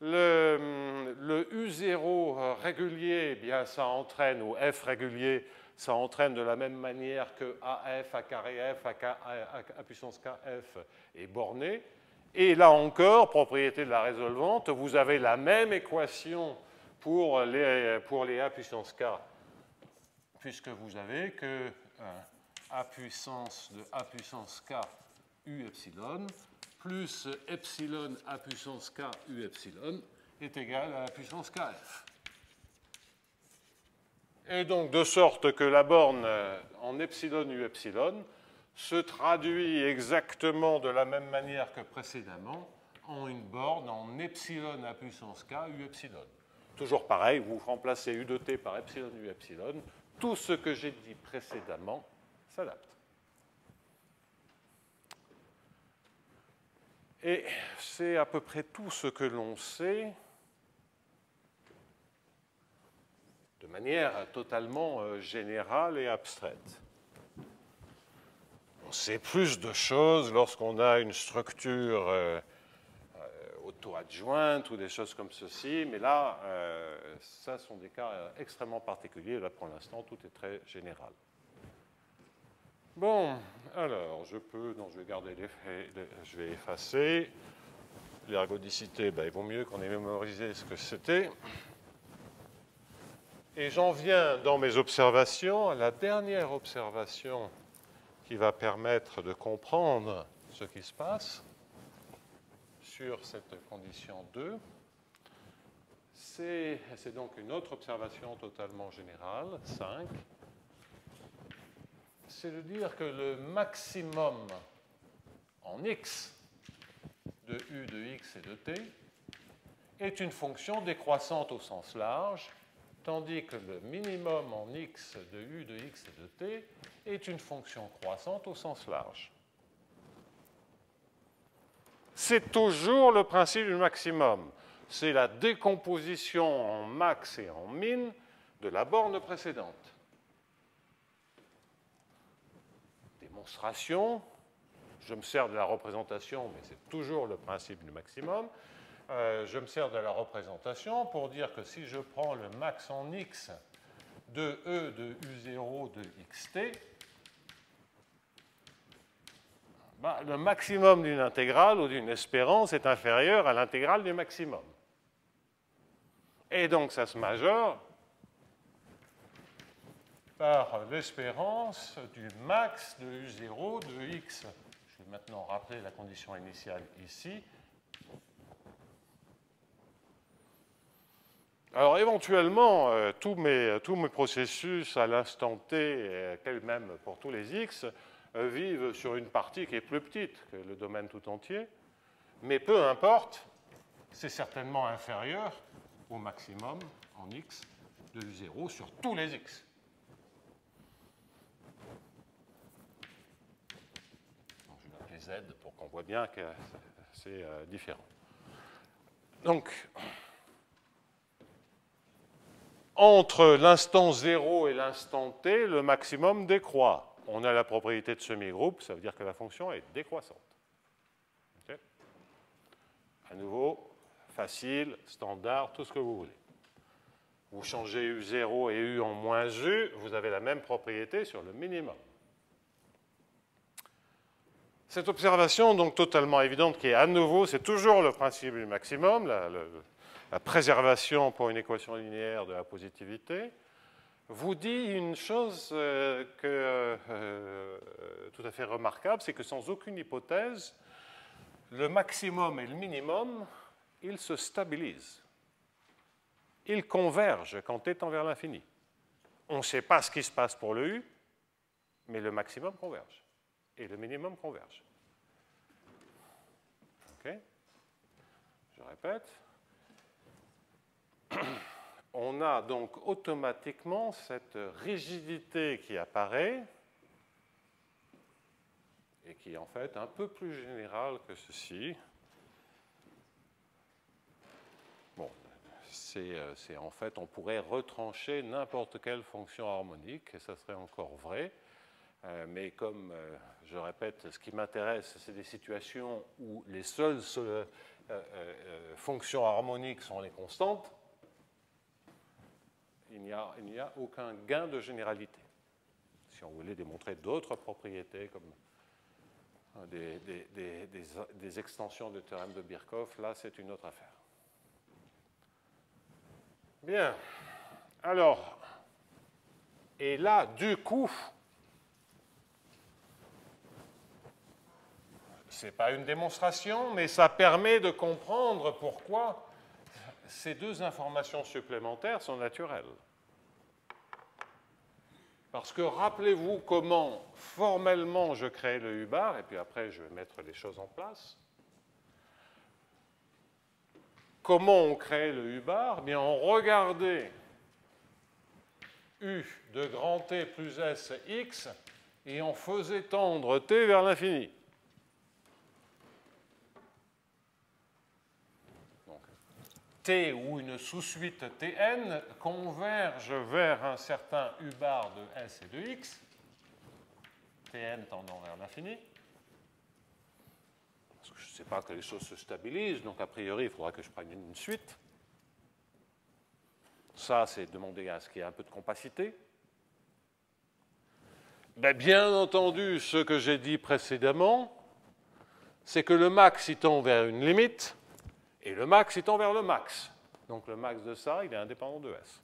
Le U0 régulier, eh bien, ça entraîne, ou F régulier, ça entraîne de la même manière que AF, A carré F, A puissance KF est borné. Et là encore, propriété de la résolvante, vous avez la même équation pour les A puissance K, puisque vous avez que A puissance de A puissance K U epsilon plus epsilon A puissance K U epsilon est égal à la puissance KF. Et donc, de sorte que la borne en epsilon U epsilon se traduit exactement de la même manière que précédemment en une borne en epsilon A puissance K U epsilon. Toujours pareil, vous remplacez U de t par epsilon U epsilon, tout ce que j'ai dit précédemment s'adapte. Et c'est à peu près tout ce que l'on sait de manière totalement générale et abstraite. On sait plus de choses lorsqu'on a une structure auto-adjointe ou des choses comme ceci, mais là, ça sont des cas extrêmement particuliers. Là, pour l'instant, tout est très général. Bon, alors, je vais garder je vais effacer. L'ergodicité, ben, il vaut mieux qu'on ait mémorisé ce que c'était. Et j'en viens dans mes observations à la dernière observation qui va permettre de comprendre ce qui se passe sur cette condition 2. C'est donc une autre observation totalement générale, 5. C'est de dire que le maximum en x de u de x et de t est une fonction décroissante au sens large, tandis que le minimum en x de u de x et de t est une fonction croissante au sens large. C'est toujours le principe du maximum. C'est la décomposition en max et en min de la borne précédente. Démonstration, je me sers de la représentation, mais c'est toujours le principe du maximum. Je me sers de la représentation pour dire que si je prends le max en x de e de u0 de xt, ben, le maximum d'une intégrale ou d'une espérance est inférieur à l'intégrale du maximum. Et donc ça se majore par l'espérance du max de U0 de x. Je vais maintenant rappeler la condition initiale ici. Alors éventuellement, tous mes processus à l'instant t, même pour tous les x, vivent sur une partie qui est plus petite que le domaine tout entier, mais peu importe, c'est certainement inférieur au maximum en x de U0 sur tous les x. Donc, je vais appeler z pour qu'on voit bien que c'est différent. Donc, entre l'instant 0 et l'instant t, le maximum décroît. On a la propriété de semi-groupe, ça veut dire que la fonction est décroissante. Okay. À nouveau, facile, standard, tout ce que vous voulez. Vous changez U0 et U en moins U, vous avez la même propriété sur le minimum. Cette observation, donc totalement évidente, qui est à nouveau, c'est toujours le principe du maximum, la préservation pour une équation linéaire de la positivité, vous dit une chose tout à fait remarquable, c'est que sans aucune hypothèse, le maximum et le minimum, ils se stabilisent. Ils convergent quand t tend vers l'infini. On ne sait pas ce qui se passe pour le u, mais le maximum converge et le minimum converge. OK? Je répète. On a donc automatiquement cette rigidité qui apparaît et qui est en fait un peu plus générale que ceci. Bon, c'est en fait, on pourrait retrancher n'importe quelle fonction harmonique, et ça serait encore vrai. Mais comme je répète, ce qui m'intéresse, c'est des situations où les seules fonctions harmoniques sont les constantes. Il n'y a aucun gain de généralité. Si on voulait démontrer d'autres propriétés, comme des extensions du théorème de Birkhoff, là, c'est une autre affaire. Bien. Alors, et là, du coup, ce n'est pas une démonstration, mais ça permet de comprendre pourquoi ces deux informations supplémentaires sont naturelles. Parce que rappelez-vous comment formellement je crée le U-bar, et puis après je vais mettre les choses en place. Comment on crée le U-bar? Bien, on regardait U de grand T plus S X, et on faisait tendre T vers l'infini. T ou une sous-suite Tn converge vers un certain U-bar de S et de X, Tn tendant vers l'infini. Parce que je ne sais pas que les choses se stabilisent, donc a priori, il faudra que je prenne une suite. Ça, c'est demander à ce qu'il y ait un peu de compacité. Ben, bien entendu, ce que j'ai dit précédemment, c'est que le max, il tend vers une limite, et le max, il tend vers le max. Donc le max de ça, il est indépendant de S.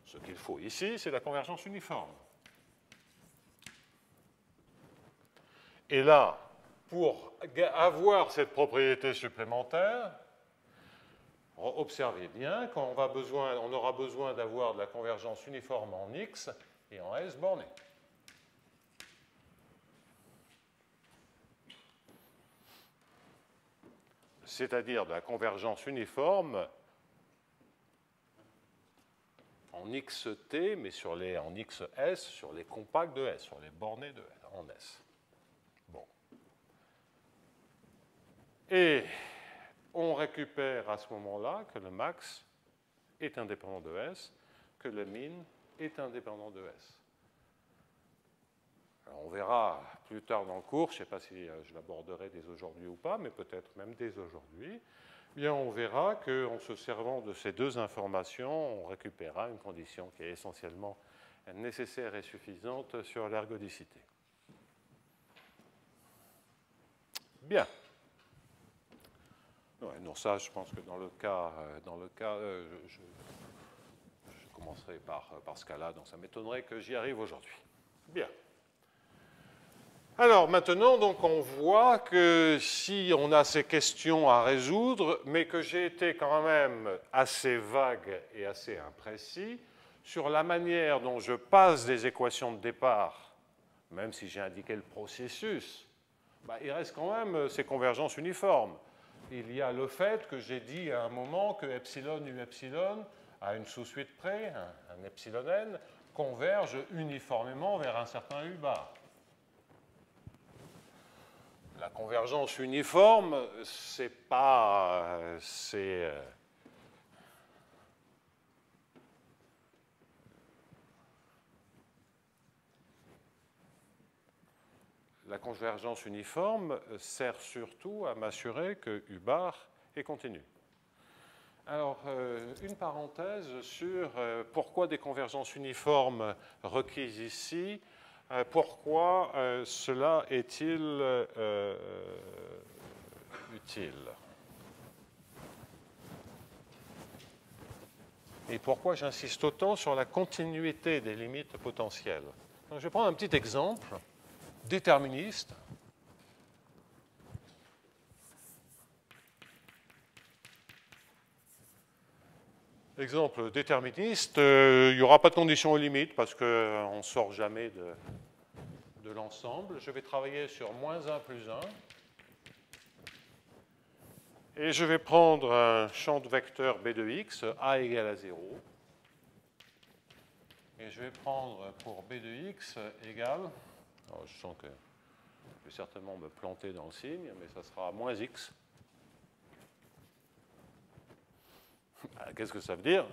Ce qu'il faut ici, c'est la convergence uniforme. Et là, pour avoir cette propriété supplémentaire, observez bien qu'on aura besoin d'avoir de la convergence uniforme en X et en S borné. C'est-à-dire de la convergence uniforme en xt, mais en xs, sur les compacts de S, sur les bornés de S, en S. Bon. Et on récupère à ce moment-là que le max est indépendant de S, que le min est indépendant de S. Alors on verra plus tard dans le cours, je ne sais pas si je l'aborderai dès aujourd'hui ou pas, mais peut-être même dès aujourd'hui, bien on verra qu'en se servant de ces deux informations, on récupérera une condition qui est essentiellement nécessaire et suffisante sur l'ergodicité. Bien. Ouais, non, ça, je pense que dans le cas commencerai par ce cas-là, donc ça m'étonnerait que j'y arrive aujourd'hui. Bien. Alors maintenant, donc, on voit que si on a ces questions à résoudre, mais que j'ai été quand même assez vague et assez imprécis sur la manière dont je passe des équations de départ, même si j'ai indiqué le processus, il reste quand même ces convergences uniformes. Il y a le fait que j'ai dit à un moment que epsilon u epsilon, à une sous-suite près, un epsilon n, converge uniformément vers un certain u bar. La convergence uniforme, c'est pas... La convergence uniforme sert surtout à m'assurer que u bar est continu. Alors, une parenthèse sur pourquoi des convergences uniformes requises ici. Pourquoi cela est-il utile? Et pourquoi j'insiste autant sur la continuité des limites potentielles? Donc, je vais prendre un petit exemple déterministe. Exemple déterministe, il n'y aura pas de condition aux limites parce qu'on ne sort jamais de l'ensemble. Je vais travailler sur moins 1 plus 1. Et je vais prendre un champ de vecteur B de x, A égale à 0. Et je vais prendre pour B de x égale, alors je sens que je vais certainement me planter dans le signe, mais ça sera moins x. Qu'est-ce que ça veut dire?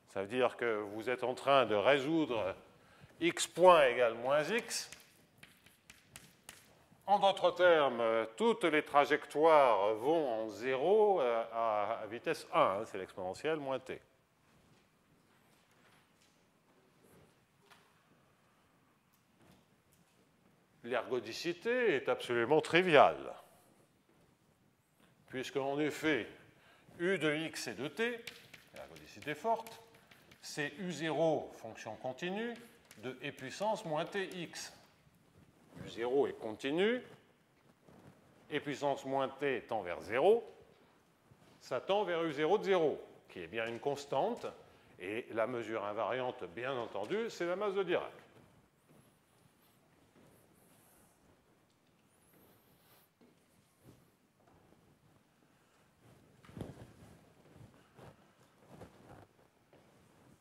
Ça veut dire que vous êtes en train de résoudre x point égale moins x. En d'autres termes, toutes les trajectoires vont en 0 à vitesse 1, c'est l'exponentielle moins t. L'ergodicité est absolument triviale, puisque en effet, u de x et de t, l'ergodicité forte, c'est u0, fonction continue, de e puissance moins tx. U0 est continu, e puissance moins t tend vers 0, ça tend vers u0 de 0, qui est bien une constante, et la mesure invariante, bien entendu, c'est la masse de Dirac.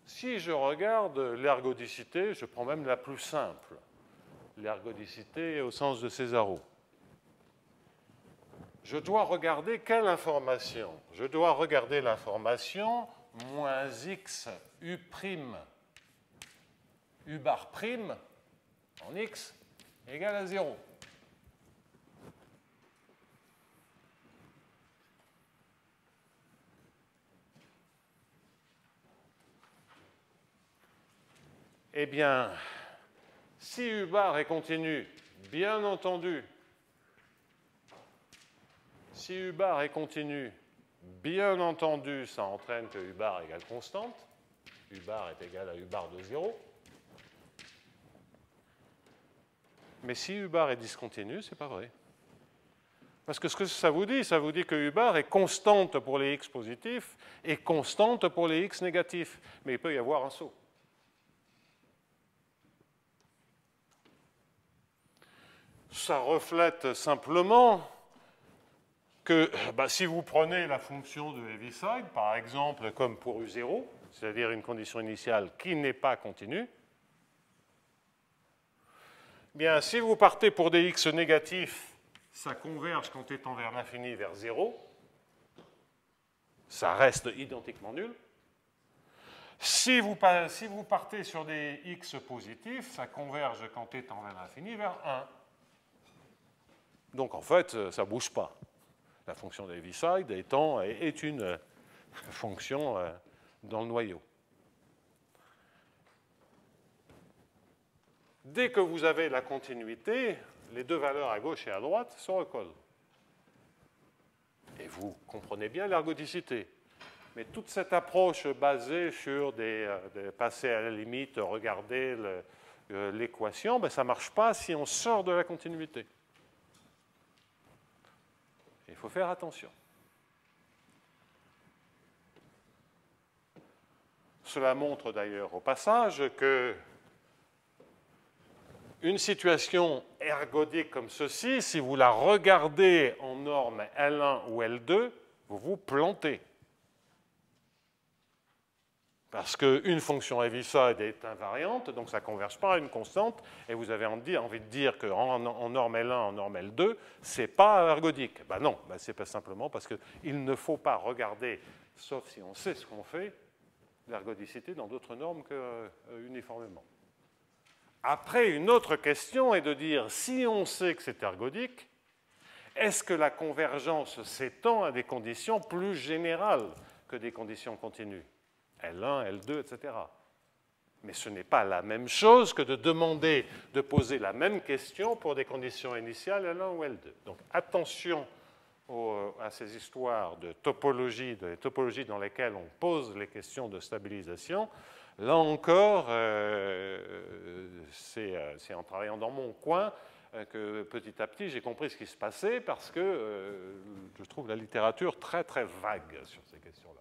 Si je regarde l'ergodicité, je prends même la plus simple, l'ergodicité au sens de Césareux. Je dois regarder quelle information? Je dois regarder l'information moins x u prime, u bar prime en x égale à 0. Eh bien, si u bar est continu, bien entendu, si u bar est continu, bien entendu, ça entraîne que u bar égale constante. U bar est égal à u bar de 0. Mais si u bar est discontinu, ce n'est pas vrai. Parce que ce que ça vous dit que u bar est constante pour les x positifs et constante pour les x négatifs. Mais il peut y avoir un saut. Ça reflète simplement que si vous prenez la fonction de Heaviside, par exemple, comme pour U0, c'est-à-dire une condition initiale qui n'est pas continue, bien, si vous partez pour des x négatifs, ça converge quand t tend vers l'infini vers 0. Ça reste identiquement nul. Si vous partez sur des x positifs, ça converge quand t tend vers l'infini vers 1. Donc en fait, ça ne bouge pas. La fonction de Heaviside est une fonction dans le noyau. Dès que vous avez la continuité, les deux valeurs à gauche et à droite se recollent. Et vous comprenez bien l'ergodicité. Mais toute cette approche basée sur passer à la limite, regarder l'équation, ben, ça ne marche pas si on sort de la continuité. Il faut faire attention. Cela montre d'ailleurs au passage que une situation ergodique comme ceci, si vous la regardez en norme L1 ou L2, vous vous plantez. Parce qu'une fonction heaviside est invariante, donc ça ne converge pas à une constante, et vous avez envie de dire qu'en norme L1, en norme L2, ce n'est pas ergodique. Ben non, ben c'est pas simplement parce qu'il ne faut pas regarder, sauf si on sait ce qu'on fait, l'ergodicité dans d'autres normes qu'uniformément. Après, une autre question est de dire, si on sait que c'est ergodique, est-ce que la convergence s'étend à des conditions plus générales que des conditions continues? L1, L2, etc. Mais ce n'est pas la même chose que de demander de poser la même question pour des conditions initiales L1 ou L2. Donc attention à ces histoires de topologie, des topologies dans lesquelles on pose les questions de stabilisation. Là encore, c'est en travaillant dans mon coin que petit à petit j'ai compris ce qui se passait parce que je trouve la littérature très très vague sur ces questions-là.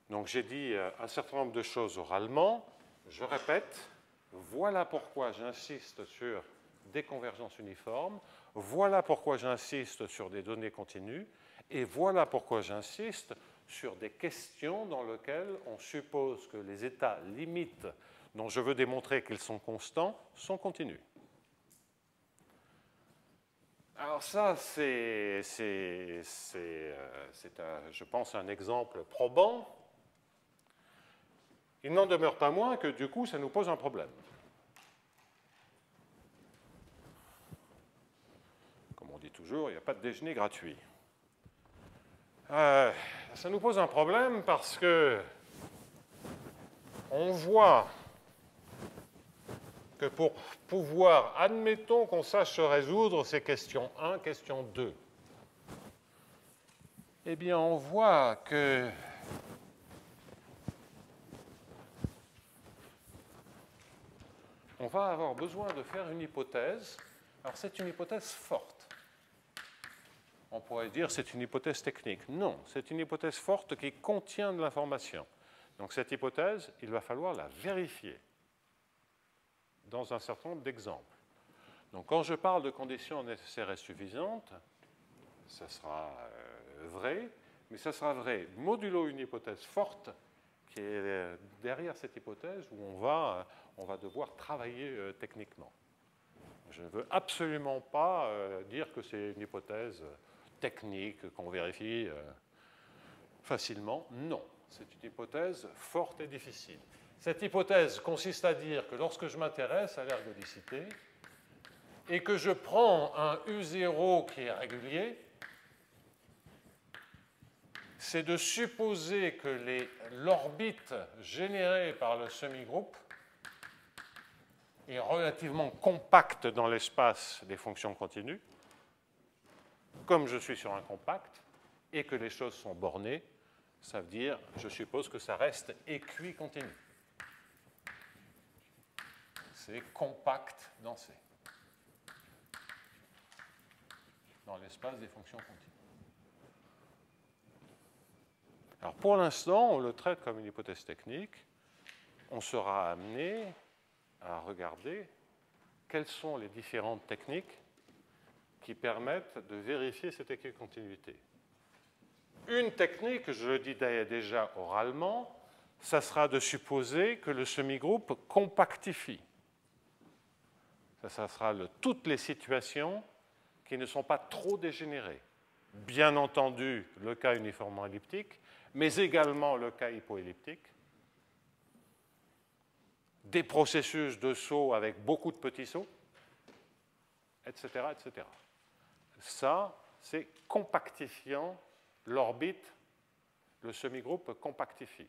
Donc j'ai dit un certain nombre de choses oralement. Je répète, voilà pourquoi j'insiste sur des convergences uniformes, voilà pourquoi j'insiste sur des données continues, et voilà pourquoi j'insiste sur des questions dans lesquelles on suppose que les états limites dont je veux démontrer qu'ils sont constants sont continus. Alors ça, c'est je pense, un exemple probant. Il n'en demeure pas moins que, du coup, ça nous pose un problème. Comme on dit toujours, il n'y a pas de déjeuner gratuit. Ça nous pose un problème parce que on voit que pour pouvoir, admettons qu'on sache résoudre ces questions 1, question 2, eh bien, on voit que on va avoir besoin de faire une hypothèse. Alors, c'est une hypothèse forte. On pourrait dire c'est une hypothèse technique. Non, c'est une hypothèse forte qui contient de l'information. Donc, cette hypothèse, il va falloir la vérifier dans un certain nombre d'exemples. Donc, quand je parle de conditions nécessaires et suffisantes, ça sera vrai, mais ça sera vrai modulo une hypothèse forte qui est derrière cette hypothèse où on va devoir travailler techniquement. Je ne veux absolument pas dire que c'est une hypothèse technique qu'on vérifie facilement. Non, c'est une hypothèse forte et difficile. Cette hypothèse consiste à dire que lorsque je m'intéresse à l'ergodicité et que je prends un U0 qui est régulier, c'est de supposer que l'orbite générée par le semi-groupe est relativement compacte dans l'espace des fonctions continues, comme je suis sur un compact, et que les choses sont bornées, ça veut dire, je suppose que ça reste équicontinu. C'est compact dans C, dans l'espace des fonctions continues. Alors pour l'instant, on le traite comme une hypothèse technique. On sera amené à regarder quelles sont les différentes techniques qui permettent de vérifier cette équicontinuité. Une technique, je le dis déjà oralement, ça sera de supposer que le semi-groupe compactifie. Ça sera toutes les situations qui ne sont pas trop dégénérées. Bien entendu, le cas uniformément elliptique, mais également le cas hypoelliptique. Des processus de saut avec beaucoup de petits sauts, etc., etc. Ça, c'est compactifiant l'orbite, le semi-groupe compactifie.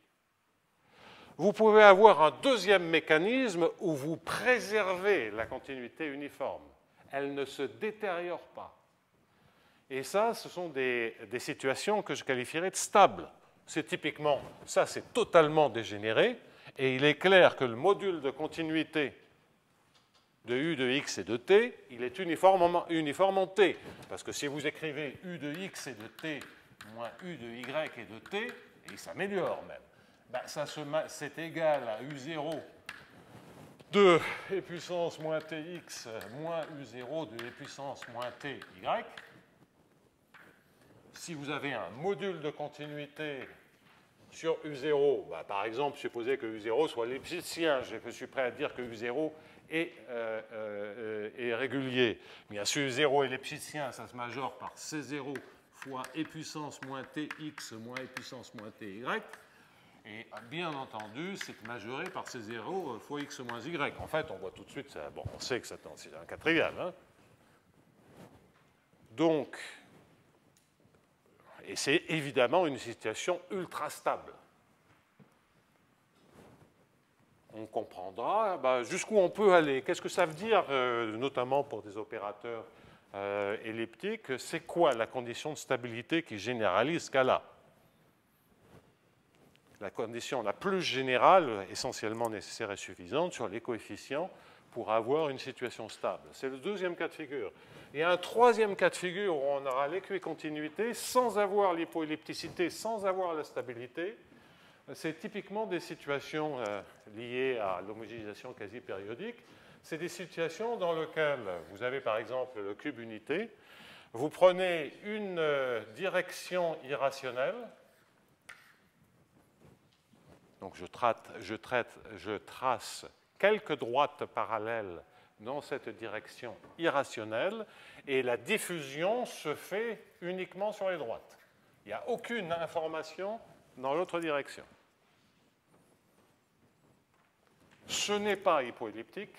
Vous pouvez avoir un deuxième mécanisme où vous préservez la continuité uniforme. elle ne se détériore pas. Et ça, ce sont des situations que je qualifierais de stables. C'est typiquement, ça c'est totalement dégénéré, et il est clair que le module de continuité de U de x et de t, il est uniforme en t. Parce que si vous écrivez U de x et de t moins U de y et de t, et il s'améliore même, ben c'est égal à U0 de e puissance moins tx moins U0 de e puissance moins ty. Si vous avez un module de continuité sur U0, bah, par exemple, supposez que U0 soit lipschitzian, je suis prêt à dire que U0 est régulier. Bien sûr, U0 est lipschitzian, ça se majore par C0 fois e puissance moins tx moins e puissance moins ty. Et bien entendu, c'est majoré par C0 fois x moins y. En fait, on voit tout de suite, bon, on sait que c'est un cas trivial. Hein. Donc, et c'est évidemment une situation ultra stable. On comprendra jusqu'où on peut aller. Qu'est-ce que ça veut dire, notamment pour des opérateurs elliptiques? C'est quoi la condition de stabilité qui généralise ce cas-là? La condition la plus générale, essentiellement nécessaire et suffisante, sur les coefficients pour avoir une situation stable. C'est le deuxième cas de figure. Il y a un troisième cas de figure où on aura l'équicontinuité sans avoir l'hypoellipticité, sans avoir la stabilité. C'est typiquement des situations liées à l'homogénéisation quasi-périodique. C'est des situations dans lesquelles vous avez par exemple le cube unité, vous prenez une direction irrationnelle, donc je trace quelques droites parallèles dans cette direction irrationnelle, et la diffusion se fait uniquement sur les droites. Il n'y a aucune information dans l'autre direction. Ce n'est pas hypoelliptique,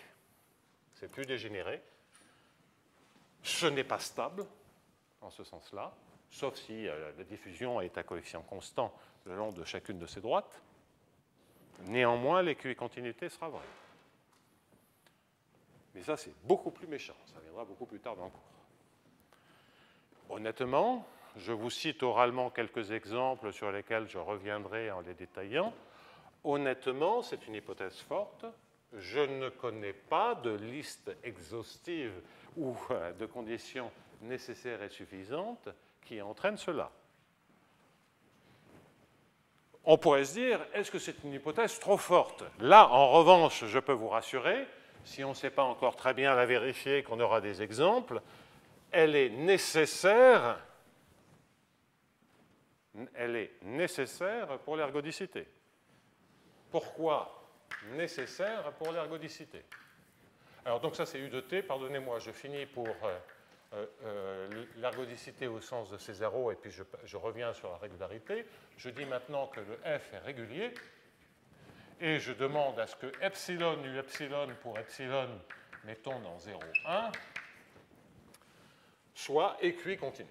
c'est plus dégénéré. Ce n'est pas stable, en ce sens-là, sauf si la diffusion est à coefficient constant le long de chacune de ces droites. Néanmoins, l'équicontinuité sera vraie. Mais ça, c'est beaucoup plus méchant. Ça viendra beaucoup plus tard dans le cours. Honnêtement, je vous cite oralement quelques exemples sur lesquels je reviendrai en les détaillant. Honnêtement, c'est une hypothèse forte. Je ne connais pas de liste exhaustive ou de conditions nécessaires et suffisantes qui entraînent cela. On pourrait se dire, est-ce que c'est une hypothèse trop forte? Là, en revanche, je peux vous rassurer, si on ne sait pas encore très bien la vérifier, qu'on aura des exemples, elle est nécessaire pour l'ergodicité. Pourquoi nécessaire pour l'ergodicité? Alors, donc ça, c'est U de t. Pardonnez-moi, je finis pour l'ergodicité au sens de C0, et puis je reviens sur la régularité. Je dis maintenant que le F est régulier, et je demande à ce que epsilon U epsilon pour epsilon, mettons dans 0, 1, soit équicontinue.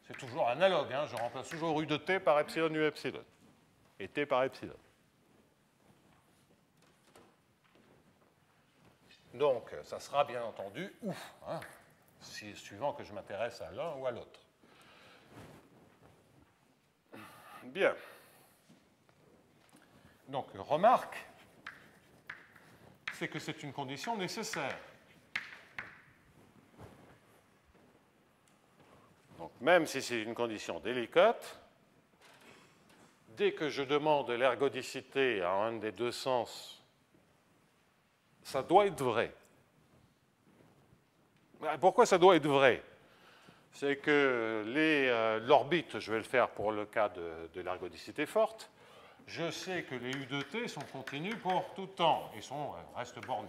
C'est toujours analogue, hein, je remplace toujours U de t par epsilon U epsilon, et t par epsilon. Donc, ça sera bien entendu ou, hein, suivant que je m'intéresse à l'un ou à l'autre. Bien. Donc, remarque, c'est que c'est une condition nécessaire. Donc, même si c'est une condition délicate, dès que je demande l'ergodicité à un des deux sens, ça doit être vrai. Pourquoi ça doit être vrai? C'est que l'orbite, je vais le faire pour le cas de l'ergodicité forte, je sais que les U de t sont continus pour tout temps et restent bornés.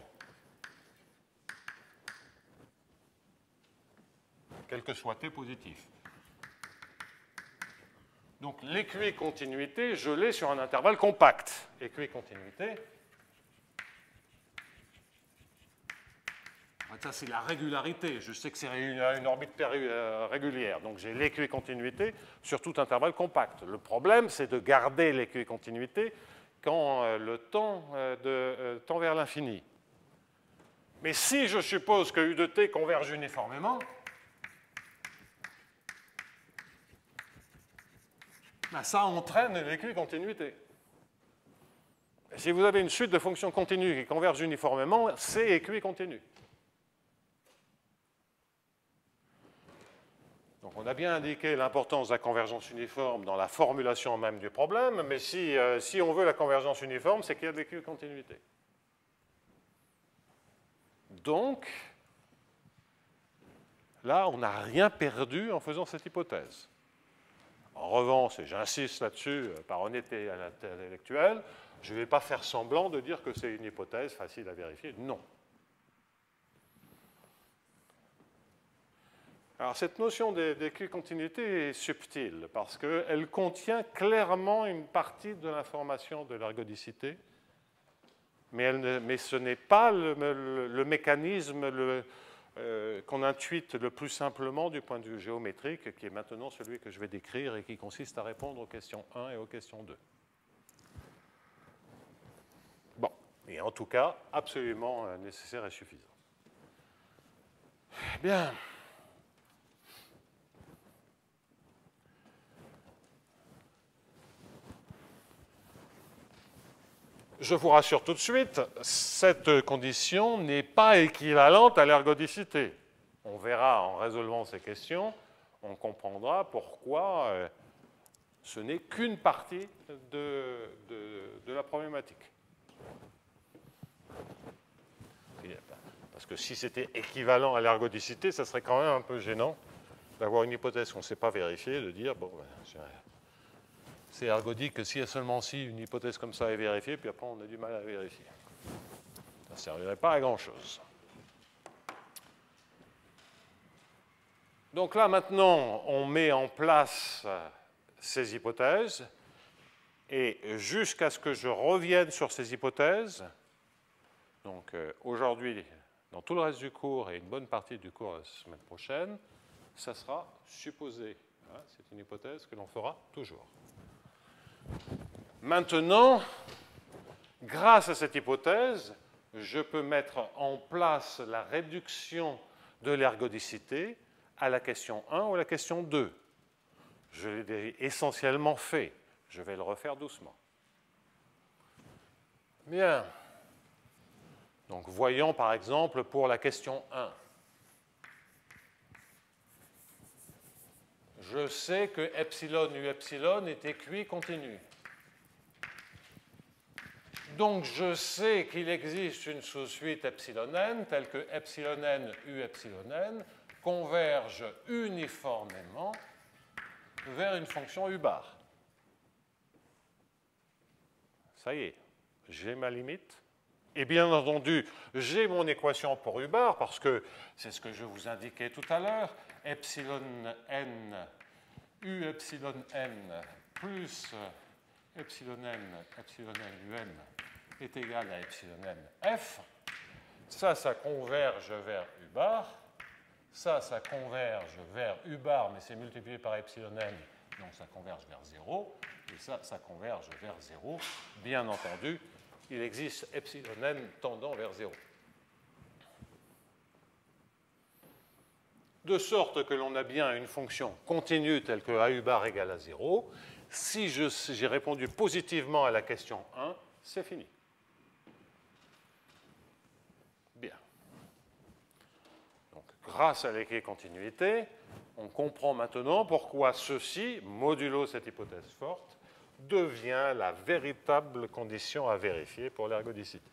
Quel que soit t positif. Donc l'équicontinuité, je l'ai sur un intervalle compact. Équicontinuité. Ça, c'est la régularité. Je sais que c'est une orbite régulière. Donc, j'ai l'équicontinuité sur tout intervalle compact. Le problème, c'est de garder l'équicontinuité quand le temps tend vers l'infini. Mais si je suppose que U de t converge uniformément, ben ça entraîne l'équicontinuité. Si vous avez une suite de fonctions continues qui convergent uniformément, c'est équicontinu. Donc on a bien indiqué l'importance de la convergence uniforme dans la formulation même du problème, mais si on veut la convergence uniforme, c'est qu'il y a de l'équicontinuité. Donc, là, on n'a rien perdu en faisant cette hypothèse. En revanche, et j'insiste là-dessus par honnêteté intellectuelle, je ne vais pas faire semblant de dire que c'est une hypothèse facile à vérifier. Non. Alors, cette notion d'équicontinuité est subtile parce qu'elle contient clairement une partie de l'information de l'ergodicité, mais ce n'est pas le mécanisme qu'on intuite le plus simplement du point de vue géométrique, qui est maintenant celui que je vais décrire et qui consiste à répondre aux questions 1 et aux questions 2. Bon, et en tout cas, absolument nécessaire et suffisant. Bien. Je vous rassure tout de suite, cette condition n'est pas équivalente à l'ergodicité. On verra en résolvant ces questions, on comprendra pourquoi ce n'est qu'une partie de la problématique. Parce que si c'était équivalent à l'ergodicité, ça serait quand même un peu gênant d'avoir une hypothèse qu'on ne sait pas vérifier, de dire, bon, c'est ergodique que si seulement si une hypothèse comme ça est vérifiée, puis après on a du mal à vérifier. Ça ne servirait pas à grand-chose. Donc là, maintenant, on met en place ces hypothèses, et jusqu'à ce que je revienne sur ces hypothèses, donc aujourd'hui, dans tout le reste du cours et une bonne partie du cours la semaine prochaine, ça sera supposé. C'est une hypothèse que l'on fera toujours. Maintenant, grâce à cette hypothèse, je peux mettre en place la réduction de l'ergodicité à la question 1 ou à la question 2. Je l'ai essentiellement fait. Je vais le refaire doucement. Bien. Donc, voyons par exemple pour la question 1. Je sais que epsilon u epsilon est équicontinu. Donc, je sais qu'il existe une sous-suite epsilon n telle que epsilon n u epsilon n converge uniformément vers une fonction u bar. Ça y est, j'ai ma limite. Et bien entendu, j'ai mon équation pour u bar parce que c'est ce que je vous indiquais tout à l'heure. Epsilon n, u epsilon n plus epsilon n un est égal à epsilon n f. Ça converge vers u bar. Ça converge vers u bar, mais c'est multiplié par epsilon n, donc ça converge vers 0. Et ça converge vers 0. Bien entendu, il existe epsilon n tendant vers 0. De sorte que l'on a bien une fonction continue telle que a u bar égale à 0. Si j'ai répondu positivement à la question 1, c'est fini. Bien. Donc, grâce à l'équicontinuité, on comprend maintenant pourquoi ceci, modulo cette hypothèse forte, devient la véritable condition à vérifier pour l'ergodicité.